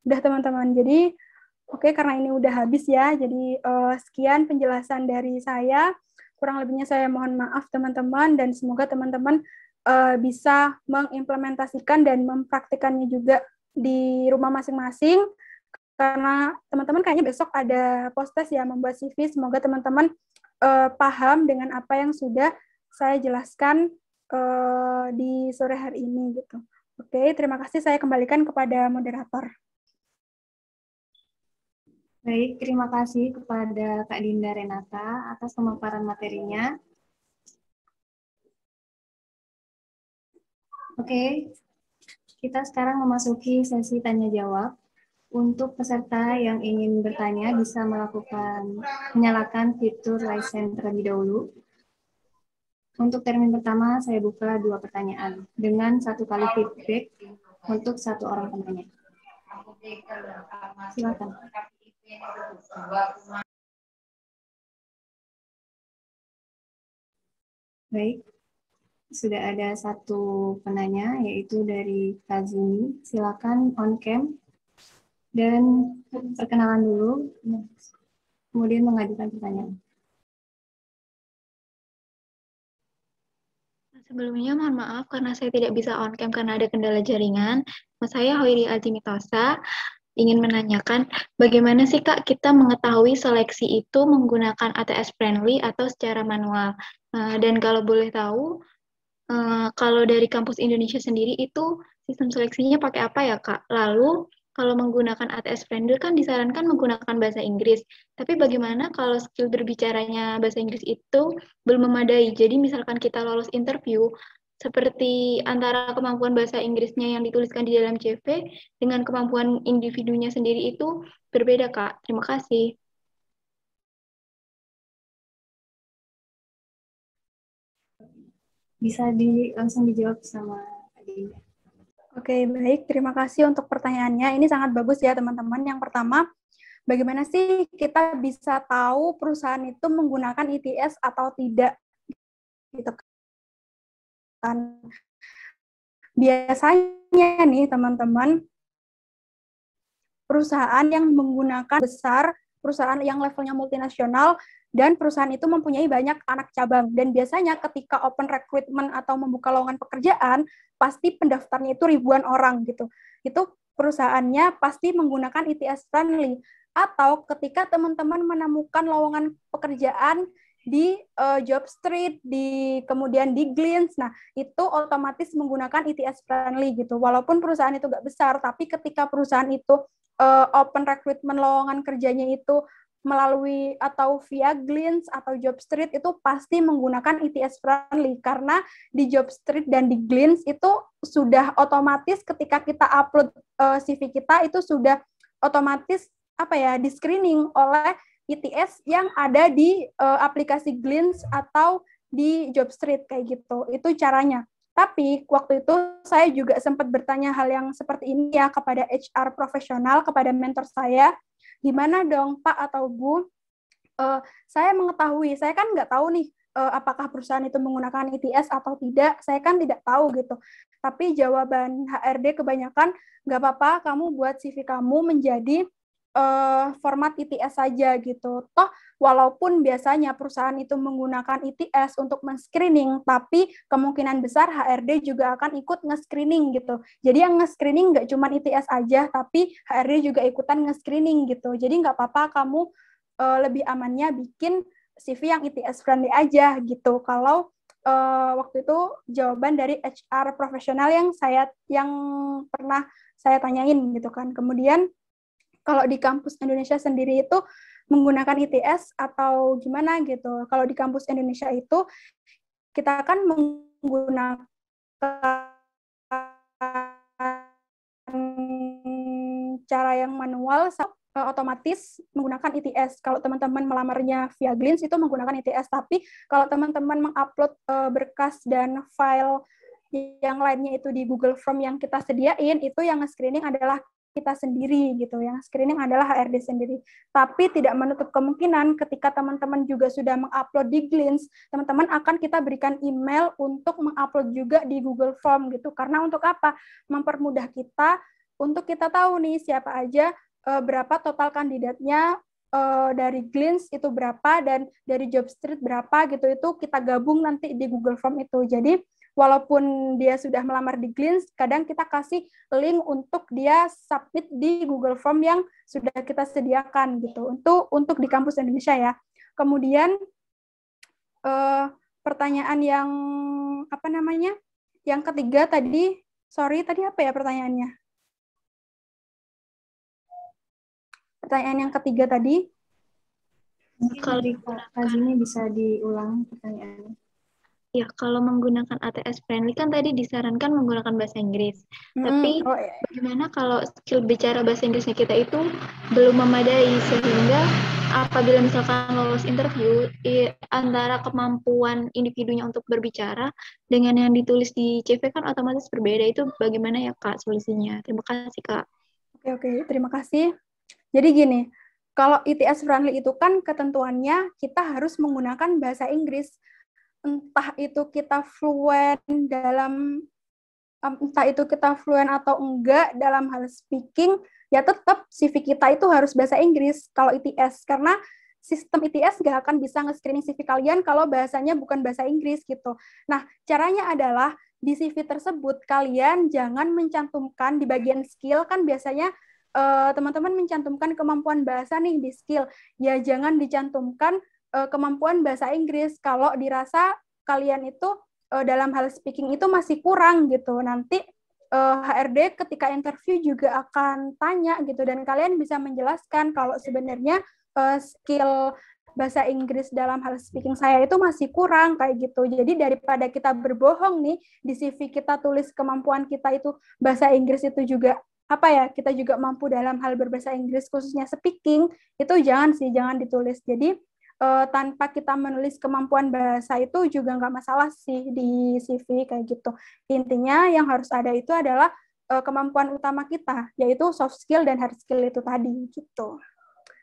Udah teman-teman, jadi oke, karena ini udah habis ya, jadi sekian penjelasan dari saya. Kurang lebihnya saya mohon maaf teman-teman, dan semoga teman-teman bisa mengimplementasikan dan mempraktikannya juga di rumah masing-masing, karena teman-teman kayaknya besok ada post-test ya membuat CV. Semoga teman-teman paham dengan apa yang sudah saya jelaskan di sore hari ini gitu. Oke, terima kasih, saya kembalikan kepada moderator. Baik, terima kasih kepada Kak Dinda Renata atas pemaparan materinya. Oke, kita sekarang memasuki sesi tanya-jawab. Untuk peserta yang ingin bertanya bisa menyalakan fitur raise hand terlebih dahulu. Untuk termin pertama, saya buka 2 pertanyaan dengan 1 kali feedback untuk 1 orang penanya. Silakan. Baik, sudah ada 1 penanya, yaitu dari Kazumi. Silakan on cam dan perkenalan dulu, kemudian mengajukan pertanyaan. Sebelumnya mohon maaf karena saya tidak bisa on cam karena ada kendala jaringan. Saya Hoiri Azimitosa ingin menanyakan bagaimana sih Kak kita mengetahui seleksi itu menggunakan ATS friendly atau secara manual. Dan kalau boleh tahu, kalau dari kampus Indonesia sendiri itu sistem seleksinya pakai apa ya Kak? Lalu kalau menggunakan ATS friendly kan disarankan menggunakan bahasa Inggris. Tapi bagaimana kalau skill berbicaranya bahasa Inggris itu belum memadai? Jadi misalkan kita lolos interview, seperti antara kemampuan bahasa Inggrisnya yang dituliskan di dalam CV dengan kemampuan individunya sendiri itu berbeda, Kak. Terima kasih. Bisa langsung dijawab sama Dinda. Oke, baik. Terima kasih untuk pertanyaannya. Ini sangat bagus ya, teman-teman. Yang pertama, bagaimana sih kita bisa tahu perusahaan itu menggunakan ITS atau tidak? Gitu kan. Biasanya nih, teman-teman, perusahaan yang menggunakan besar, perusahaan yang levelnya multinasional, dan perusahaan itu mempunyai banyak anak cabang. Dan biasanya ketika open recruitment atau membuka lowongan pekerjaan, pasti pendaftarnya itu ribuan orang gitu. Itu perusahaannya pasti menggunakan ITS friendly. Atau ketika teman-teman menemukan lowongan pekerjaan di Jobstreet, kemudian di Glints, nah itu otomatis menggunakan ITS friendly gitu. Walaupun perusahaan itu nggak besar, tapi ketika perusahaan itu open recruitment lowongan kerjanya itu melalui atau via Glints atau Jobstreet itu pasti menggunakan ITS friendly, karena di Jobstreet dan di Glints itu sudah otomatis ketika kita upload CV kita itu sudah otomatis di screening oleh ITS yang ada di aplikasi Glints atau di Jobstreet kayak gitu. Itu caranya. Tapi waktu itu saya juga sempat bertanya hal yang seperti ini ya kepada HR profesional, kepada mentor saya, gimana dong Pak atau Bu, saya mengetahui, saya kan nggak tahu nih apakah perusahaan itu menggunakan ITS atau tidak, saya kan tidak tahu gitu. Tapi jawaban HRD kebanyakan, nggak apa-apa, kamu buat CV kamu menjadi format ITS saja gitu. Toh walaupun biasanya perusahaan itu menggunakan ITS untuk men-screening, tapi kemungkinan besar HRD juga akan ikut nge-screening gitu. Jadi yang nge-screening nggak cuma ITS aja, tapi HRD juga ikutan nge-screening gitu. Jadi nggak apa-apa kamu lebih amannya bikin CV yang ITS friendly aja gitu. Kalau waktu itu jawaban dari HR profesional yang pernah saya tanyain gitu kan. Kemudian kalau di kampus Indonesia sendiri itu menggunakan ITS atau gimana gitu. Kalau di kampus Indonesia itu kita akan menggunakan cara yang manual, otomatis menggunakan ITS. Kalau teman-teman melamarnya via Glints itu menggunakan ITS, tapi kalau teman-teman mengupload berkas dan file yang lainnya itu di Google Form yang kita sediain, itu yang screening adalah kita sendiri gitu, yang screening adalah HRD sendiri. Tapi tidak menutup kemungkinan ketika teman-teman juga sudah mengupload di Glints, teman-teman akan kita berikan email untuk mengupload juga di Google Form gitu. Karena untuk apa? Mempermudah kita untuk kita tahu nih siapa aja, berapa total kandidatnya, dari Glints itu berapa, dan dari Jobstreet berapa gitu, itu kita gabung nanti di Google Form itu. Jadi walaupun dia sudah melamar di Glints, kadang kita kasih link untuk dia submit di Google Form yang sudah kita sediakan gitu. Untuk di kampus Indonesia ya. Kemudian pertanyaan yang yang ketiga tadi, tadi apa ya pertanyaannya? Pertanyaan yang ketiga tadi. Kalau ini bisa diulang pertanyaannya. Ya, kalau menggunakan ATS friendly kan tadi disarankan menggunakan bahasa Inggris. Tapi bagaimana kalau skill bicara bahasa Inggrisnya kita itu belum memadai, sehingga apabila misalkan lolos interview, antara kemampuan individunya untuk berbicara dengan yang ditulis di CV kan otomatis berbeda. Itu bagaimana ya Kak solusinya? Terima kasih Kak. Oke, terima kasih. Jadi gini, kalau ITS friendly itu kan ketentuannya kita harus menggunakan bahasa Inggris. Entah itu kita fluent atau enggak dalam hal speaking, ya tetap CV kita itu harus bahasa Inggris kalau ITS, karena sistem ITS nggak akan bisa nge-screening CV kalian kalau bahasanya bukan bahasa Inggris gitu. Nah, caranya adalah di CV tersebut kalian jangan mencantumkan di bagian skill, kan biasanya teman-teman mencantumkan kemampuan bahasa nih di skill, ya jangan dicantumkan kemampuan bahasa Inggris kalau dirasa kalian itu dalam hal speaking itu masih kurang gitu. Nanti HRD ketika interview juga akan tanya gitu, dan kalian bisa menjelaskan kalau sebenarnya skill bahasa Inggris dalam hal speaking saya itu masih kurang kayak gitu. Jadi daripada kita berbohong nih di CV kita tulis kemampuan kita itu bahasa Inggris itu juga kita juga mampu dalam hal berbahasa Inggris khususnya speaking, itu jangan ditulis. Jadi tanpa kita menulis kemampuan bahasa itu juga nggak masalah sih di CV kayak gitu. Intinya yang harus ada itu adalah kemampuan utama kita, yaitu soft skill dan hard skill itu tadi gitu.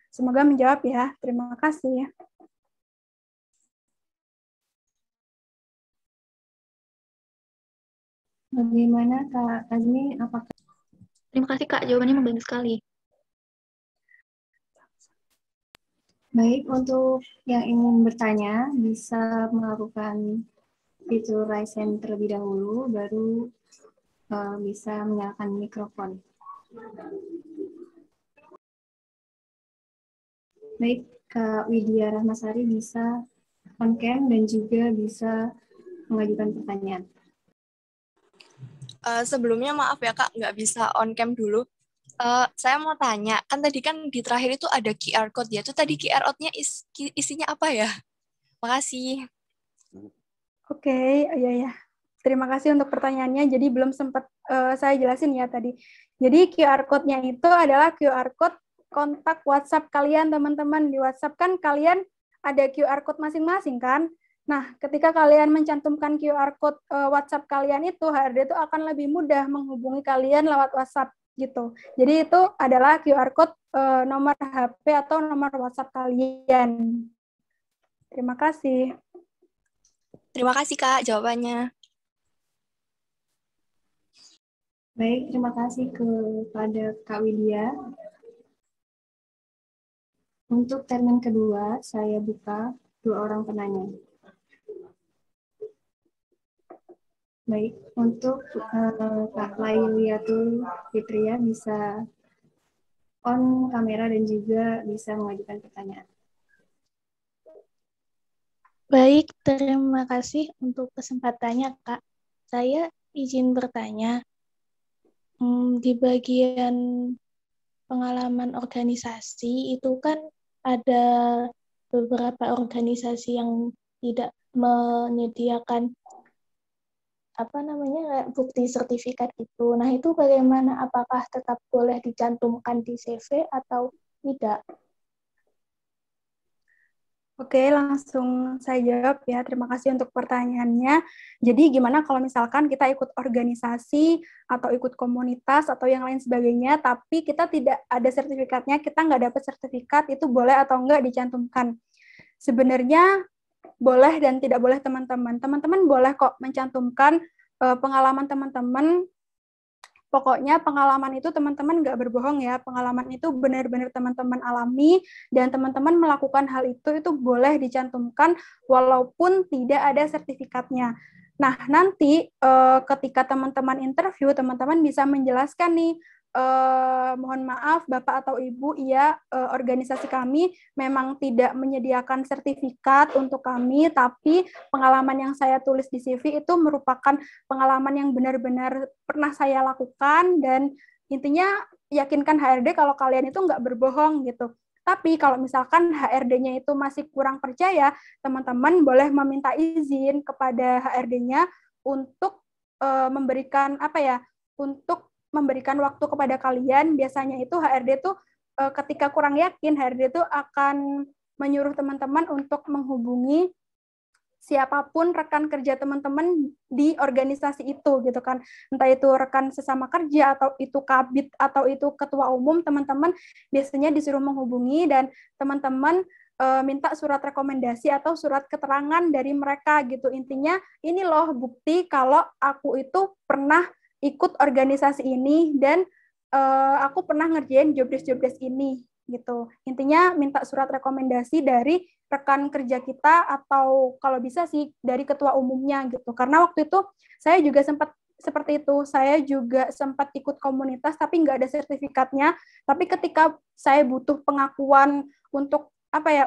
Semoga menjawab ya. Terima kasih. Bagaimana Kak Azmi? Terima kasih Kak, jawabannya membantu sekali. Baik, untuk yang ingin bertanya bisa melakukan fitur raise hand terlebih dahulu, baru bisa menyalakan mikrofon. Baik, Kak Widya Rahmasari bisa on cam dan juga bisa mengajukan pertanyaan. Sebelumnya maaf ya Kak, nggak bisa on cam dulu. Saya mau tanya, kan tadi kan di terakhir itu ada QR code ya. Itu tadi QR code-nya isinya apa ya? Makasih. Oke, ya ya. Terima kasih untuk pertanyaannya. Jadi belum sempat saya jelasin ya tadi. Jadi QR code-nya itu adalah QR code kontak WhatsApp kalian, teman-teman. Di WhatsApp kan kalian ada QR code masing-masing kan? Nah, ketika kalian mencantumkan QR code WhatsApp kalian itu, HRD itu akan lebih mudah menghubungi kalian lewat WhatsApp gitu. Jadi itu adalah QR code nomor HP atau nomor WhatsApp kalian. Terima kasih. Terima kasih Kak jawabannya. Baik, terima kasih kepada Kak Widya. Untuk termin kedua, saya buka 2 orang penanya. Baik, untuk Kak Lailiatul Fitria bisa on kamera dan juga bisa mengajukan pertanyaan. Baik, terima kasih untuk kesempatannya, Kak. Saya izin bertanya, di bagian pengalaman organisasi itu kan ada beberapa organisasi yang tidak menyediakan bukti sertifikat itu. Nah, itu bagaimana? Apakah tetap boleh dicantumkan di CV atau tidak? Oke, langsung saya jawab ya. Terima kasih untuk pertanyaannya. Jadi gimana kalau misalkan kita ikut organisasi atau ikut komunitas atau yang lain sebagainya, tapi kita tidak ada sertifikatnya, kita nggak dapat sertifikat, itu boleh atau nggak dicantumkan? Sebenarnya boleh dan tidak boleh teman-teman. Teman-teman boleh kok mencantumkan pengalaman teman-teman. Pokoknya pengalaman itu teman-teman nggak berbohong ya, pengalaman itu benar-benar teman-teman alami dan teman-teman melakukan hal itu boleh dicantumkan walaupun tidak ada sertifikatnya. Nah, nanti ketika teman-teman interview, teman-teman bisa menjelaskan nih, mohon maaf Bapak atau Ibu, iya organisasi kami memang tidak menyediakan sertifikat untuk kami, tapi pengalaman yang saya tulis di CV itu merupakan pengalaman yang benar-benar pernah saya lakukan dan intinya yakinkan HRD kalau kalian itu nggak berbohong gitu. Tapi kalau misalkan HRD-nya itu masih kurang percaya, teman-teman boleh meminta izin kepada HRD-nya untuk memberikan waktu kepada kalian. Biasanya itu HRD itu ketika kurang yakin, HRD itu akan menyuruh teman-teman untuk menghubungi siapapun rekan kerja teman-teman di organisasi itu gitu kan. Entah itu rekan sesama kerja atau itu kabid atau itu ketua umum, teman-teman biasanya disuruh menghubungi dan teman-teman minta surat rekomendasi atau surat keterangan dari mereka gitu. Intinya ini loh bukti kalau aku itu pernah ikut organisasi ini dan aku pernah ngerjain job desk ini gitu. Intinya minta surat rekomendasi dari rekan kerja kita atau kalau bisa sih dari ketua umumnya gitu. Karena waktu itu saya juga sempat seperti itu. Saya juga sempat ikut komunitas tapi nggak ada sertifikatnya. Tapi ketika saya butuh pengakuan untuk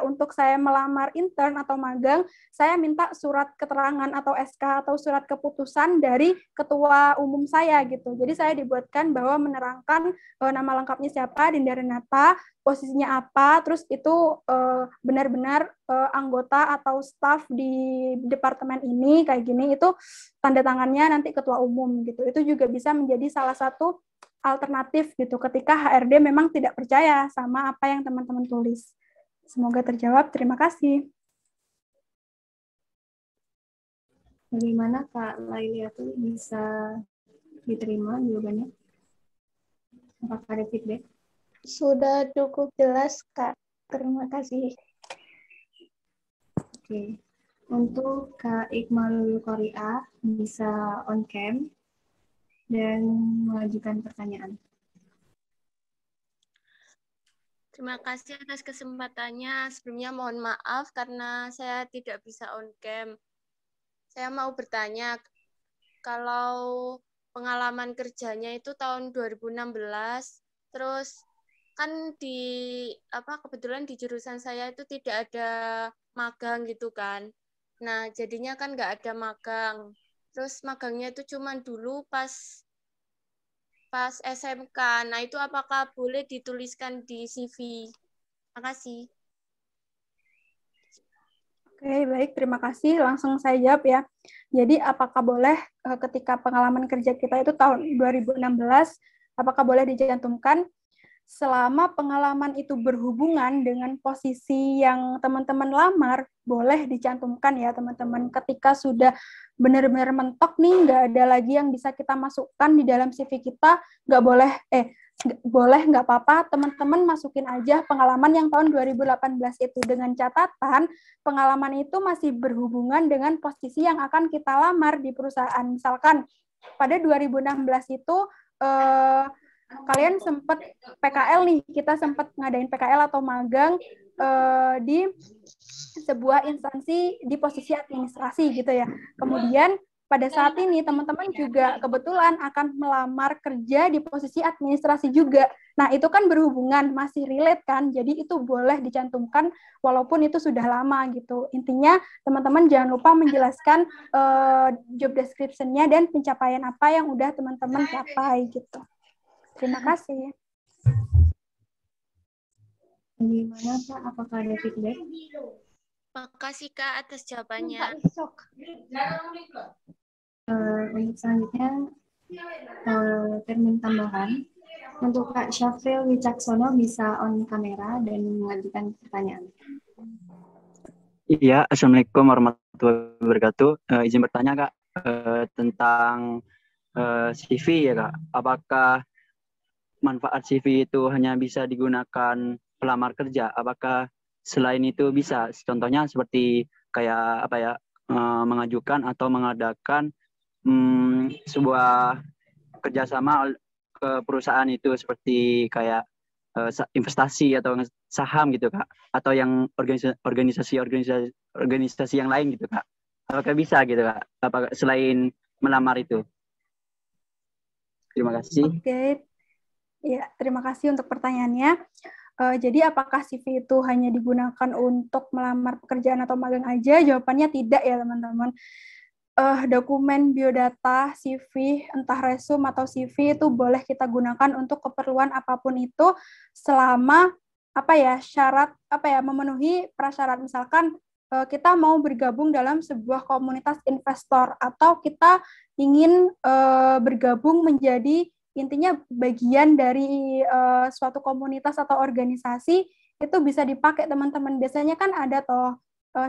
untuk saya melamar intern atau magang, saya minta surat keterangan atau SK atau surat keputusan dari ketua umum saya gitu. Jadi saya dibuatkan bahwa menerangkan nama lengkapnya siapa, Dinda Renata, posisinya apa, terus itu benar-benar anggota atau staf di departemen ini kayak gini, itu tanda tangannya nanti ketua umum gitu. Itu juga bisa menjadi salah satu alternatif gitu ketika HRD memang tidak percaya sama apa yang teman-teman tulis. Semoga terjawab. Terima kasih. Bagaimana Kak Lailia tuh bisa diterima jawabannya? Apakah ada feedback? Sudah cukup jelas, Kak. Terima kasih. Oke. Untuk Kak Iqmalul Qoria bisa on cam dan mengajukan pertanyaan. Terima kasih atas kesempatannya. Sebelumnya mohon maaf karena saya tidak bisa on cam. Saya mau bertanya, kalau pengalaman kerjanya itu tahun 2016, terus kan kebetulan di jurusan saya itu tidak ada magang gitu kan. Nah, jadinya kan nggak ada magang. Terus magangnya itu cuma dulu pas pas SMK. Nah, itu apakah boleh dituliskan di CV? Makasih. Oke, baik. Terima kasih. Langsung saya jawab ya. Jadi, apakah boleh ketika pengalaman kerja kita itu tahun 2016, apakah boleh dicantumkan? Selama pengalaman itu berhubungan dengan posisi yang teman-teman lamar, boleh dicantumkan ya teman-teman. Ketika sudah benar-benar mentok nih, nggak ada lagi yang bisa kita masukkan di dalam CV kita, nggak boleh, boleh nggak apa-apa, teman-teman masukin aja pengalaman yang tahun 2018 itu, dengan catatan pengalaman itu masih berhubungan dengan posisi yang akan kita lamar di perusahaan. Misalkan pada 2016 itu kalian sempat PKL nih, kita sempat ngadain PKL atau magang di sebuah instansi di posisi administrasi gitu ya. Kemudian pada saat ini teman-teman juga kebetulan akan melamar kerja di posisi administrasi juga. Nah, itu kan berhubungan, masih relate kan, jadi itu boleh dicantumkan walaupun itu sudah lama gitu. Intinya teman-teman jangan lupa menjelaskan job description-nya dan pencapaian apa yang udah teman-teman capai gitu. Terima kasih. Bagaimana Kak? Apakah ada feedback? Makasih Kak atas jawabannya. Untuk selanjutnya, termin tambahan. Untuk Kak Syafril Wicaksono bisa on kamera dan mengajukan pertanyaan. Iya, Assalamualaikum warahmatullahi wabarakatuh. Izin bertanya Kak, tentang CV ya Kak. Apakah manfaat CV itu hanya bisa digunakan pelamar kerja? Apakah selain itu bisa? Contohnya seperti kayak apa ya, mengajukan atau mengadakan sebuah kerjasama ke perusahaan itu, seperti kayak investasi atau saham gitu Kak, atau yang organisasi yang lain gitu Kak. Apakah bisa gitu Kak? Apakah selain melamar itu? Terima kasih. Oke. Ya, terima kasih untuk pertanyaannya. Jadi apakah CV itu hanya digunakan untuk melamar pekerjaan atau magang aja? Jawabannya tidak ya teman-teman. Dokumen biodata, CV, entah resume atau CV itu boleh kita gunakan untuk keperluan apapun itu selama memenuhi prasyarat. Misalkan kita mau bergabung dalam sebuah komunitas investor atau kita ingin bergabung menjadi intinya bagian dari suatu komunitas atau organisasi, itu bisa dipakai teman-teman. Biasanya kan ada toh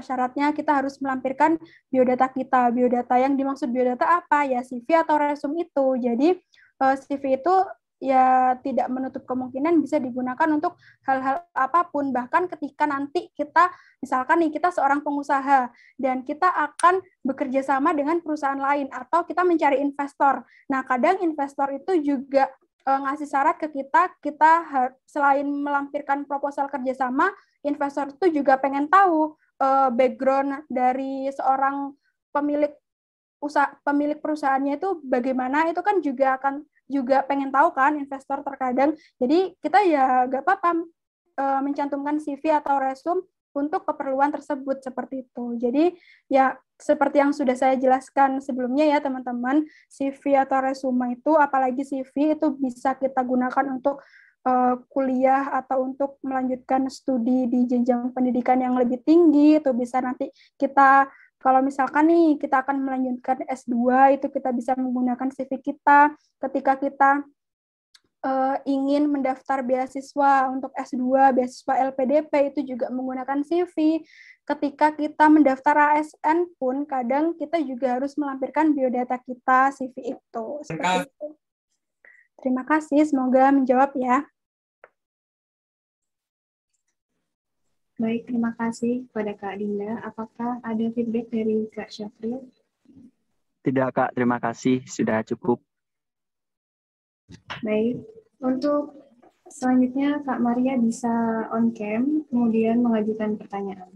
syaratnya kita harus melampirkan biodata kita. Biodata yang dimaksud biodata apa? Ya CV atau resume itu. Jadi CV itu ya tidak menutup kemungkinan bisa digunakan untuk hal-hal apapun. Bahkan ketika nanti kita, misalkan nih kita seorang pengusaha dan kita akan bekerja sama dengan perusahaan lain atau kita mencari investor. Nah, kadang investor itu juga ngasih syarat ke kita selain melampirkan proposal kerjasama, investor itu juga pengen tahu background dari seorang pemilik perusahaannya itu bagaimana. Itu kan juga pengen tahu kan investor terkadang. Jadi kita ya gak apa-apa mencantumkan CV atau resume untuk keperluan tersebut seperti itu. Jadi ya seperti yang sudah saya jelaskan sebelumnya ya teman-teman, CV atau resume itu, apalagi CV itu bisa kita gunakan untuk kuliah atau untuk melanjutkan studi di jenjang pendidikan yang lebih tinggi. Itu bisa nanti kita, kalau misalkan nih kita akan melanjutkan S2, itu kita bisa menggunakan CV kita. Ketika kita ingin mendaftar beasiswa untuk S2, beasiswa LPDP, itu juga menggunakan CV. Ketika kita mendaftar ASN pun, kadang kita juga harus melampirkan biodata kita, CV itu. Seperti itu. Terima kasih, semoga menjawab ya. Baik, terima kasih kepada Kak Dinda. Apakah ada feedback dari Kak Syafril? Tidak Kak, terima kasih. Sudah cukup. Baik, untuk selanjutnya Kak Maria bisa on cam, kemudian mengajukan pertanyaan.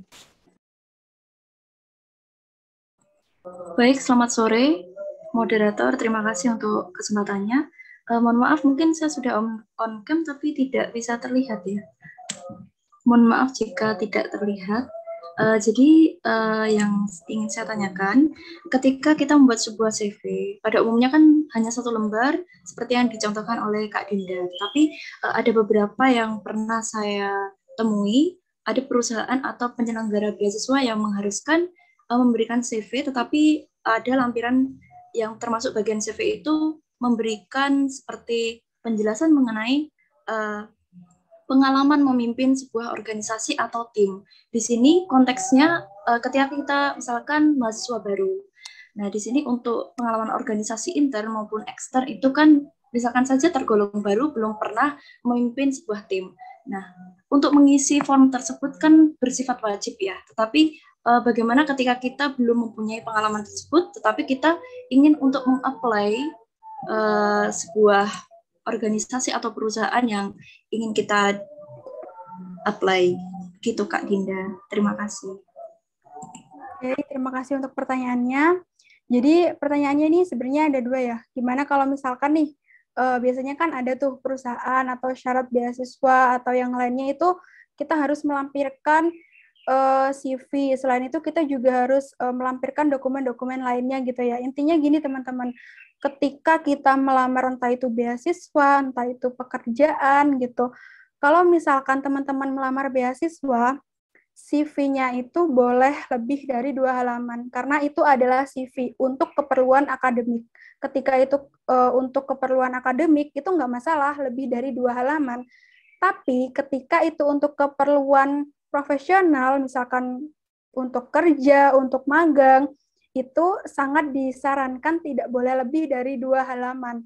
Baik, selamat sore. Moderator, terima kasih untuk kesempatannya. Mohon maaf, mungkin saya sudah on cam tapi tidak bisa terlihat ya. Mohon maaf jika tidak terlihat. Yang ingin saya tanyakan, ketika kita membuat sebuah CV, pada umumnya kan hanya satu lembar, seperti yang dicontohkan oleh Kak Dinda. Tapi ada beberapa yang pernah saya temui, ada perusahaan atau penyelenggara beasiswa yang mengharuskan memberikan CV, tetapi ada lampiran yang termasuk bagian CV itu memberikan seperti penjelasan mengenai pengalaman memimpin sebuah organisasi atau tim. Di sini konteksnya ketika kita misalkan mahasiswa baru. Nah, di sini untuk pengalaman organisasi intern maupun ekstern itu kan misalkan saja tergolong baru, belum pernah memimpin sebuah tim. Nah, untuk mengisi form tersebut kan bersifat wajib ya, tetapi bagaimana ketika kita belum mempunyai pengalaman tersebut, tetapi kita ingin untuk meng-apply sebuah organisasi atau perusahaan yang ingin kita apply gitu Kak Dinda. Terima kasih. Oke, terima kasih untuk pertanyaannya. Jadi pertanyaannya ini sebenarnya ada dua ya. Gimana kalau misalkan nih, biasanya kan ada tuh perusahaan atau syarat beasiswa atau yang lainnya itu kita harus melampirkan CV. Selain itu kita juga harus melampirkan dokumen-dokumen lainnya gitu ya. Intinya gini teman-teman, ketika kita melamar entah itu beasiswa, entah itu pekerjaan gitu, kalau misalkan teman-teman melamar beasiswa, CV-nya itu boleh lebih dari 2 halaman, karena itu adalah CV untuk keperluan akademik. Ketika itu untuk keperluan akademik, itu nggak masalah lebih dari 2 halaman. Tapi ketika itu untuk keperluan profesional, misalkan untuk kerja, untuk magang, itu sangat disarankan tidak boleh lebih dari 2 halaman.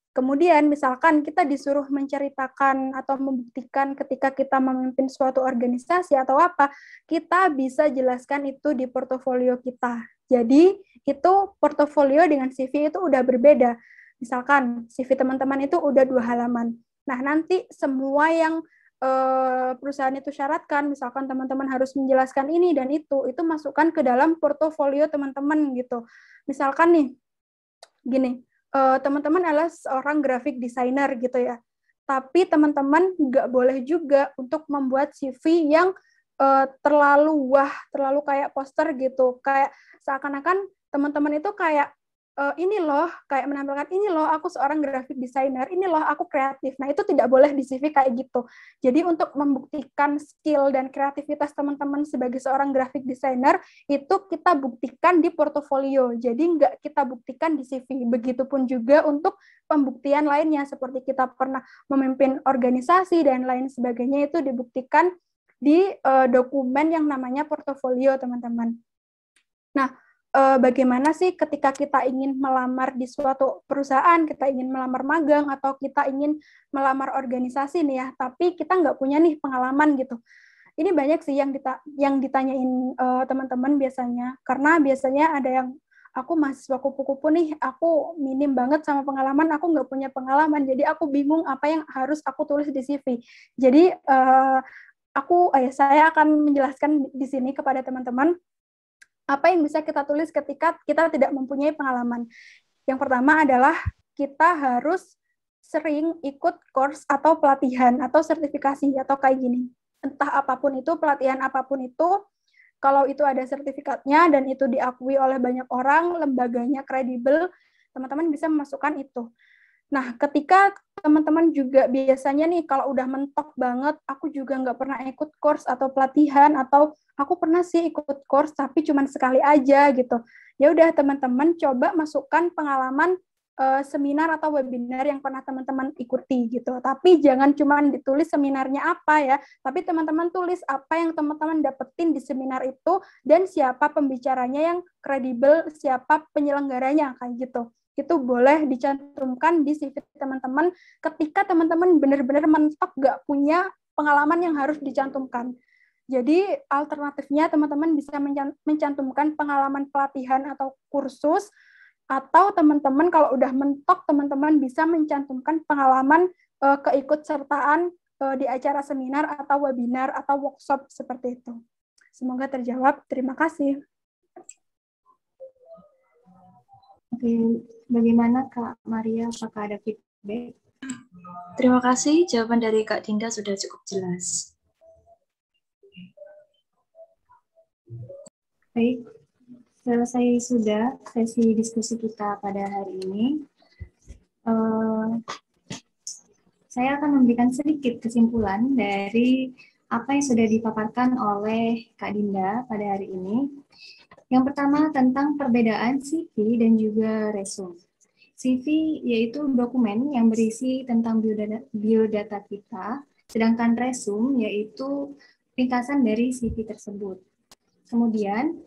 Kemudian misalkan kita disuruh menceritakan atau membuktikan ketika kita memimpin suatu organisasi atau apa, kita bisa jelaskan itu di portofolio kita. Jadi itu portofolio dengan CV itu udah berbeda. Misalkan CV teman-teman itu udah 2 halaman. Nah nanti semua yang perusahaan itu syaratkan, misalkan teman-teman harus menjelaskan ini dan itu masukkan ke dalam portofolio teman-teman gitu. Misalkan nih, gini, teman-teman adalah seorang graphic designer gitu ya, tapi teman-teman nggak boleh juga untuk membuat CV yang terlalu kayak poster gitu, kayak seakan-akan teman-teman itu kayak ini loh, kayak menampilkan ini loh aku seorang graphic designer, ini loh aku kreatif. Nah itu tidak boleh di CV kayak gitu. Jadi untuk membuktikan skill dan kreativitas teman-teman sebagai seorang graphic designer itu kita buktikan di portofolio. Jadi nggak kita buktikan di CV. Begitupun juga untuk pembuktian lainnya seperti kita pernah memimpin organisasi dan lain sebagainya itu dibuktikan di dokumen yang namanya portofolio teman-teman. Nah, bagaimana sih ketika kita ingin melamar di suatu perusahaan, kita ingin melamar magang, atau kita ingin melamar organisasi nih ya, tapi kita nggak punya nih pengalaman gitu. Ini banyak sih yang ditanyain teman-teman biasanya, karena biasanya ada yang, aku mahasiswa kupu-kupu nih, aku minim banget sama pengalaman, aku nggak punya pengalaman, jadi aku bingung apa yang harus aku tulis di CV. Jadi saya akan menjelaskan di sini kepada teman-teman apa yang bisa kita tulis ketika kita tidak mempunyai pengalaman. Yang pertama adalah kita harus sering ikut course atau pelatihan atau sertifikasi atau kayak gini. Entah apapun itu, pelatihan apapun itu, kalau itu ada sertifikatnya dan itu diakui oleh banyak orang, lembaganya kredibel, teman-teman bisa memasukkan itu. Nah, ketika teman-teman juga biasanya nih, kalau udah mentok banget, aku juga nggak pernah ikut course atau pelatihan, atau aku pernah sih ikut course, tapi cuma sekali aja gitu. Ya udah teman-teman coba masukkan pengalaman seminar atau webinar yang pernah teman-teman ikuti gitu. Tapi jangan cuma ditulis seminarnya apa ya, tapi teman-teman tulis apa yang teman-teman dapetin di seminar itu, dan siapa pembicaranya yang kredibel, siapa penyelenggaranya, kayak gitu. Itu boleh dicantumkan di CV teman-teman ketika teman-teman benar-benar mentok gak punya pengalaman yang harus dicantumkan. Jadi alternatifnya teman-teman bisa mencantumkan pengalaman pelatihan atau kursus, atau teman-teman kalau udah mentok, teman-teman bisa mencantumkan pengalaman keikutsertaan di acara seminar atau webinar atau workshop seperti itu. Semoga terjawab. Terima kasih. Oke, bagaimana Kak Maria? Apakah ada feedback? Terima kasih, jawaban dari Kak Dinda sudah cukup jelas. Baik, selesai sudah sesi diskusi kita pada hari ini. Saya akan memberikan sedikit kesimpulan dari apa yang sudah dipaparkan oleh Kak Dinda pada hari ini. Yang pertama tentang perbedaan CV dan juga resume. CV yaitu dokumen yang berisi tentang biodata kita, sedangkan resume yaitu ringkasan dari CV tersebut. Kemudian,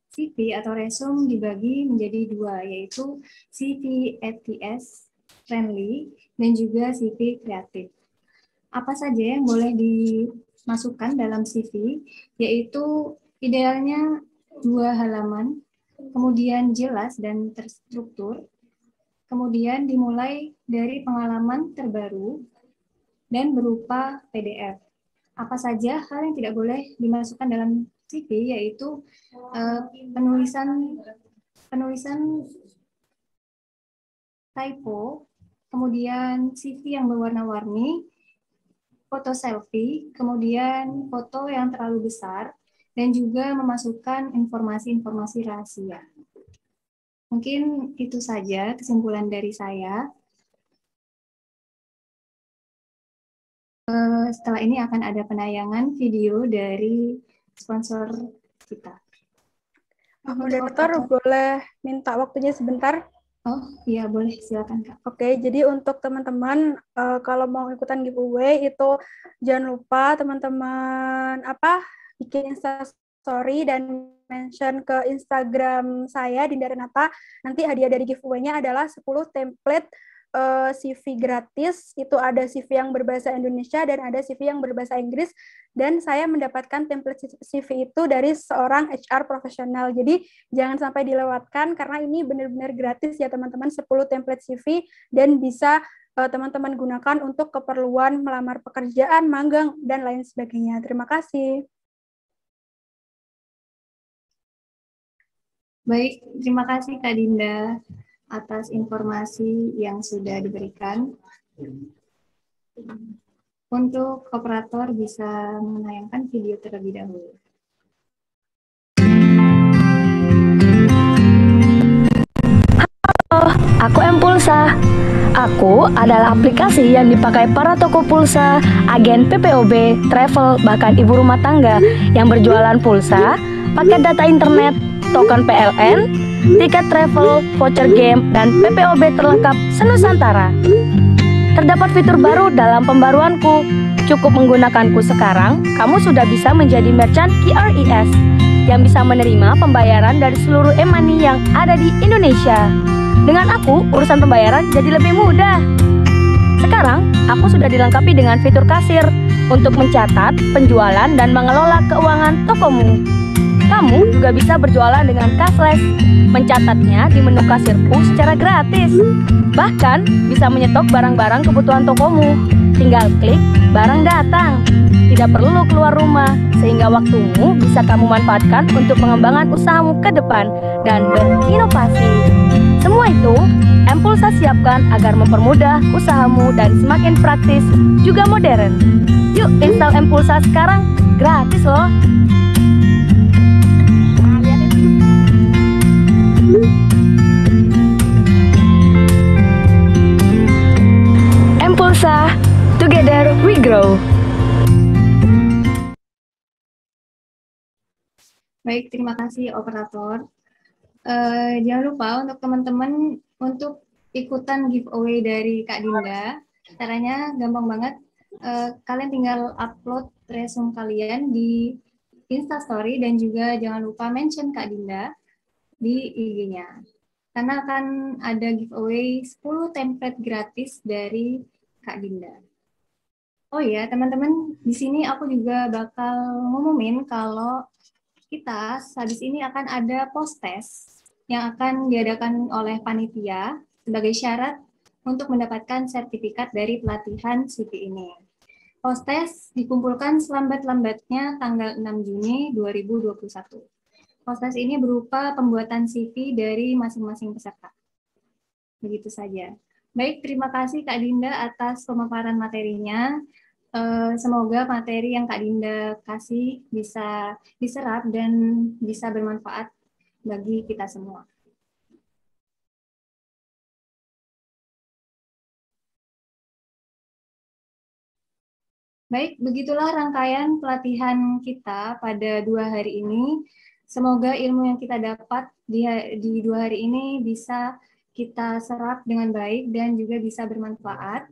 CV atau resume dibagi menjadi dua, yaitu CV ATS friendly dan juga CV kreatif. Apa saja yang boleh dimasukkan dalam CV, yaitu idealnya 2 halaman, kemudian jelas dan terstruktur, kemudian dimulai dari pengalaman terbaru, dan berupa PDF. Apa saja hal yang tidak boleh dimasukkan dalam CV, yaitu penulisan typo, kemudian CV yang berwarna-warni, foto selfie, kemudian foto yang terlalu besar, dan juga memasukkan informasi-informasi rahasia. Mungkin itu saja kesimpulan dari saya. Setelah ini akan ada penayangan video dari sponsor kita. Moderator boleh minta waktunya sebentar? Oh iya, boleh, silakan Kak. Oke, jadi untuk teman-teman kalau mau ikutan giveaway itu jangan lupa teman-teman bikin Instastory dan mention ke Instagram saya Dinda Renata. Nanti hadiah dari giveaway-nya adalah 10 template CV gratis. Itu ada CV yang berbahasa Indonesia dan ada CV yang berbahasa Inggris, dan saya mendapatkan template CV itu dari seorang HR profesional. Jadi jangan sampai dilewatkan karena ini benar-benar gratis ya teman-teman, 10 template CV, dan bisa teman-teman gunakan untuk keperluan melamar pekerjaan, magang, dan lain sebagainya. Terima kasih. Baik, terima kasih Kak Dinda atas informasi yang sudah diberikan. Untuk operator bisa menayangkan video terlebih dahulu. Halo, aku Mpulsa. Aku adalah aplikasi yang dipakai para toko pulsa, agen PPOB, travel, bahkan ibu rumah tangga yang berjualan pulsa, paket data internet, token PLN, tiket travel, voucher game, dan PPOB terlengkap senusantara. Terdapat fitur baru dalam pembaruanku. Cukup menggunakanku sekarang, kamu sudah bisa menjadi merchant QRIS yang bisa menerima pembayaran dari seluruh e-money yang ada di Indonesia. Dengan aku, urusan pembayaran jadi lebih mudah. Sekarang, aku sudah dilengkapi dengan fitur kasir untuk mencatat, penjualan, dan mengelola keuangan tokomu. Kamu juga bisa berjualan dengan cashless, mencatatnya di menu kasirku secara gratis. Bahkan bisa menyetok barang-barang kebutuhan tokomu. Tinggal klik, barang datang. Tidak perlu keluar rumah, sehingga waktumu bisa kamu manfaatkan untuk pengembangan usahamu ke depan dan berinovasi. Semua itu, Mpulsa siapkan agar mempermudah usahamu dan semakin praktis juga modern. Yuk install Mpulsa sekarang, gratis loh. Mpulsa, together we grow. Baik, terima kasih operator. Jangan lupa untuk teman-teman untuk ikutan giveaway dari Kak Dinda. Caranya gampang banget. Kalian tinggal upload resume kalian di Instastory dan juga jangan lupa mention Kak Dinda di IG-nya. Karena akan ada giveaway 10 template gratis dari Kak Dinda. Oh ya, teman-teman, di sini aku juga bakal ngumumin kalau kita habis ini akan ada post-test yang akan diadakan oleh panitia sebagai syarat untuk mendapatkan sertifikat dari pelatihan CV ini. Post-test dikumpulkan selambat-lambatnya tanggal 6 Juni 2021. Post-test ini berupa pembuatan CV dari masing-masing peserta. Begitu saja. Baik, terima kasih Kak Dinda atas pemaparan materinya. Semoga materi yang Kak Dinda kasih bisa diserap dan bisa bermanfaat bagi kita semua. Baik, begitulah rangkaian pelatihan kita pada 2 hari ini. Semoga ilmu yang kita dapat di 2 hari ini bisa kita serap dengan baik dan juga bisa bermanfaat.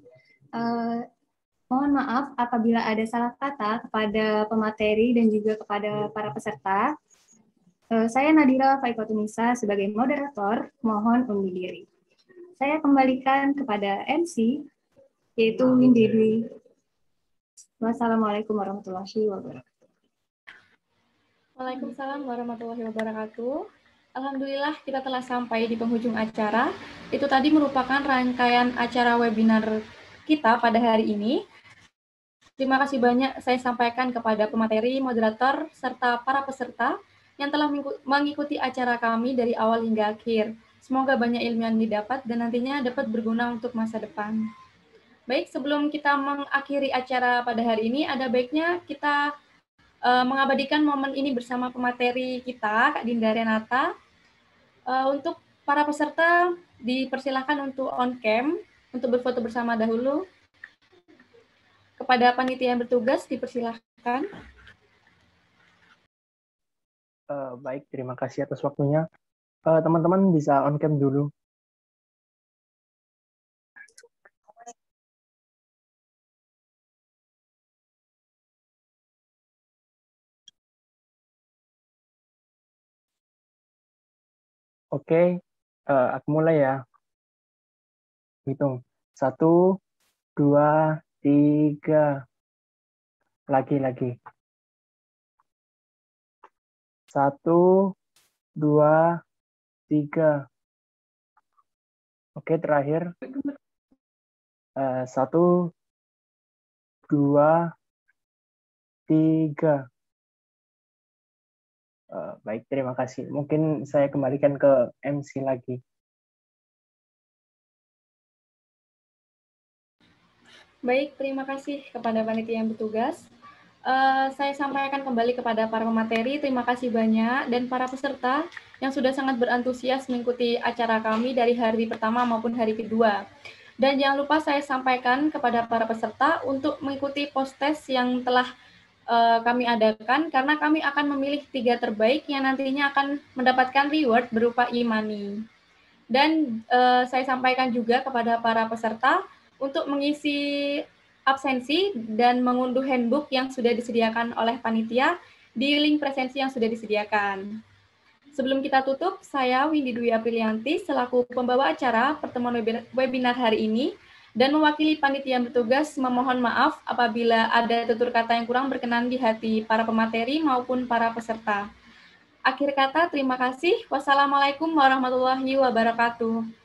Mohon maaf apabila ada salah kata kepada pemateri dan juga kepada para peserta. Saya Nadira Faikotunisa sebagai moderator, mohon undur diri. Saya kembalikan kepada MC, yaitu Windy Dwi. Wassalamualaikum warahmatullahi wabarakatuh. Waalaikumsalam warahmatullahi wabarakatuh. Alhamdulillah kita telah sampai di penghujung acara. Itu tadi merupakan rangkaian acara webinar kita pada hari ini. Terima kasih banyak saya sampaikan kepada pemateri, moderator, serta para peserta yang telah mengikuti acara kami dari awal hingga akhir. Semoga banyak ilmu yang didapat dan nantinya dapat berguna untuk masa depan. Baik, sebelum kita mengakhiri acara pada hari ini, ada baiknya kita mengabadikan momen ini bersama pemateri kita, Kak Dinda Renata. Untuk para peserta, dipersilakan untuk on cam, untuk berfoto bersama dahulu. Kepada panitia yang bertugas, dipersilakan. Baik, terima kasih atas waktunya. Teman-teman bisa on cam dulu. Oke, aku mulai ya. Hitung. 1, 2, 3. Lagi. 1, 2, 3. Oke, terakhir. 1, 2, 3. Baik, terima kasih. Mungkin saya kembalikan ke MC lagi. Baik, terima kasih kepada panitia yang bertugas. Saya sampaikan kembali kepada para pemateri, terima kasih banyak, dan para peserta yang sudah sangat berantusias mengikuti acara kami dari hari pertama maupun hari kedua. Dan jangan lupa saya sampaikan kepada para peserta untuk mengikuti post-test yang telah kami adakan, karena kami akan memilih 3 terbaik yang nantinya akan mendapatkan reward berupa e-money. Dan saya sampaikan juga kepada para peserta untuk mengisi absensi dan mengunduh handbook yang sudah disediakan oleh panitia di link presensi yang sudah disediakan. Sebelum kita tutup, saya Windy Dwi Aprilianti selaku pembawa acara pertemuan webinar hari ini dan mewakili panitia yang bertugas memohon maaf apabila ada tutur kata yang kurang berkenan di hati para pemateri maupun para peserta. Akhir kata, terima kasih. Wassalamualaikum warahmatullahi wabarakatuh.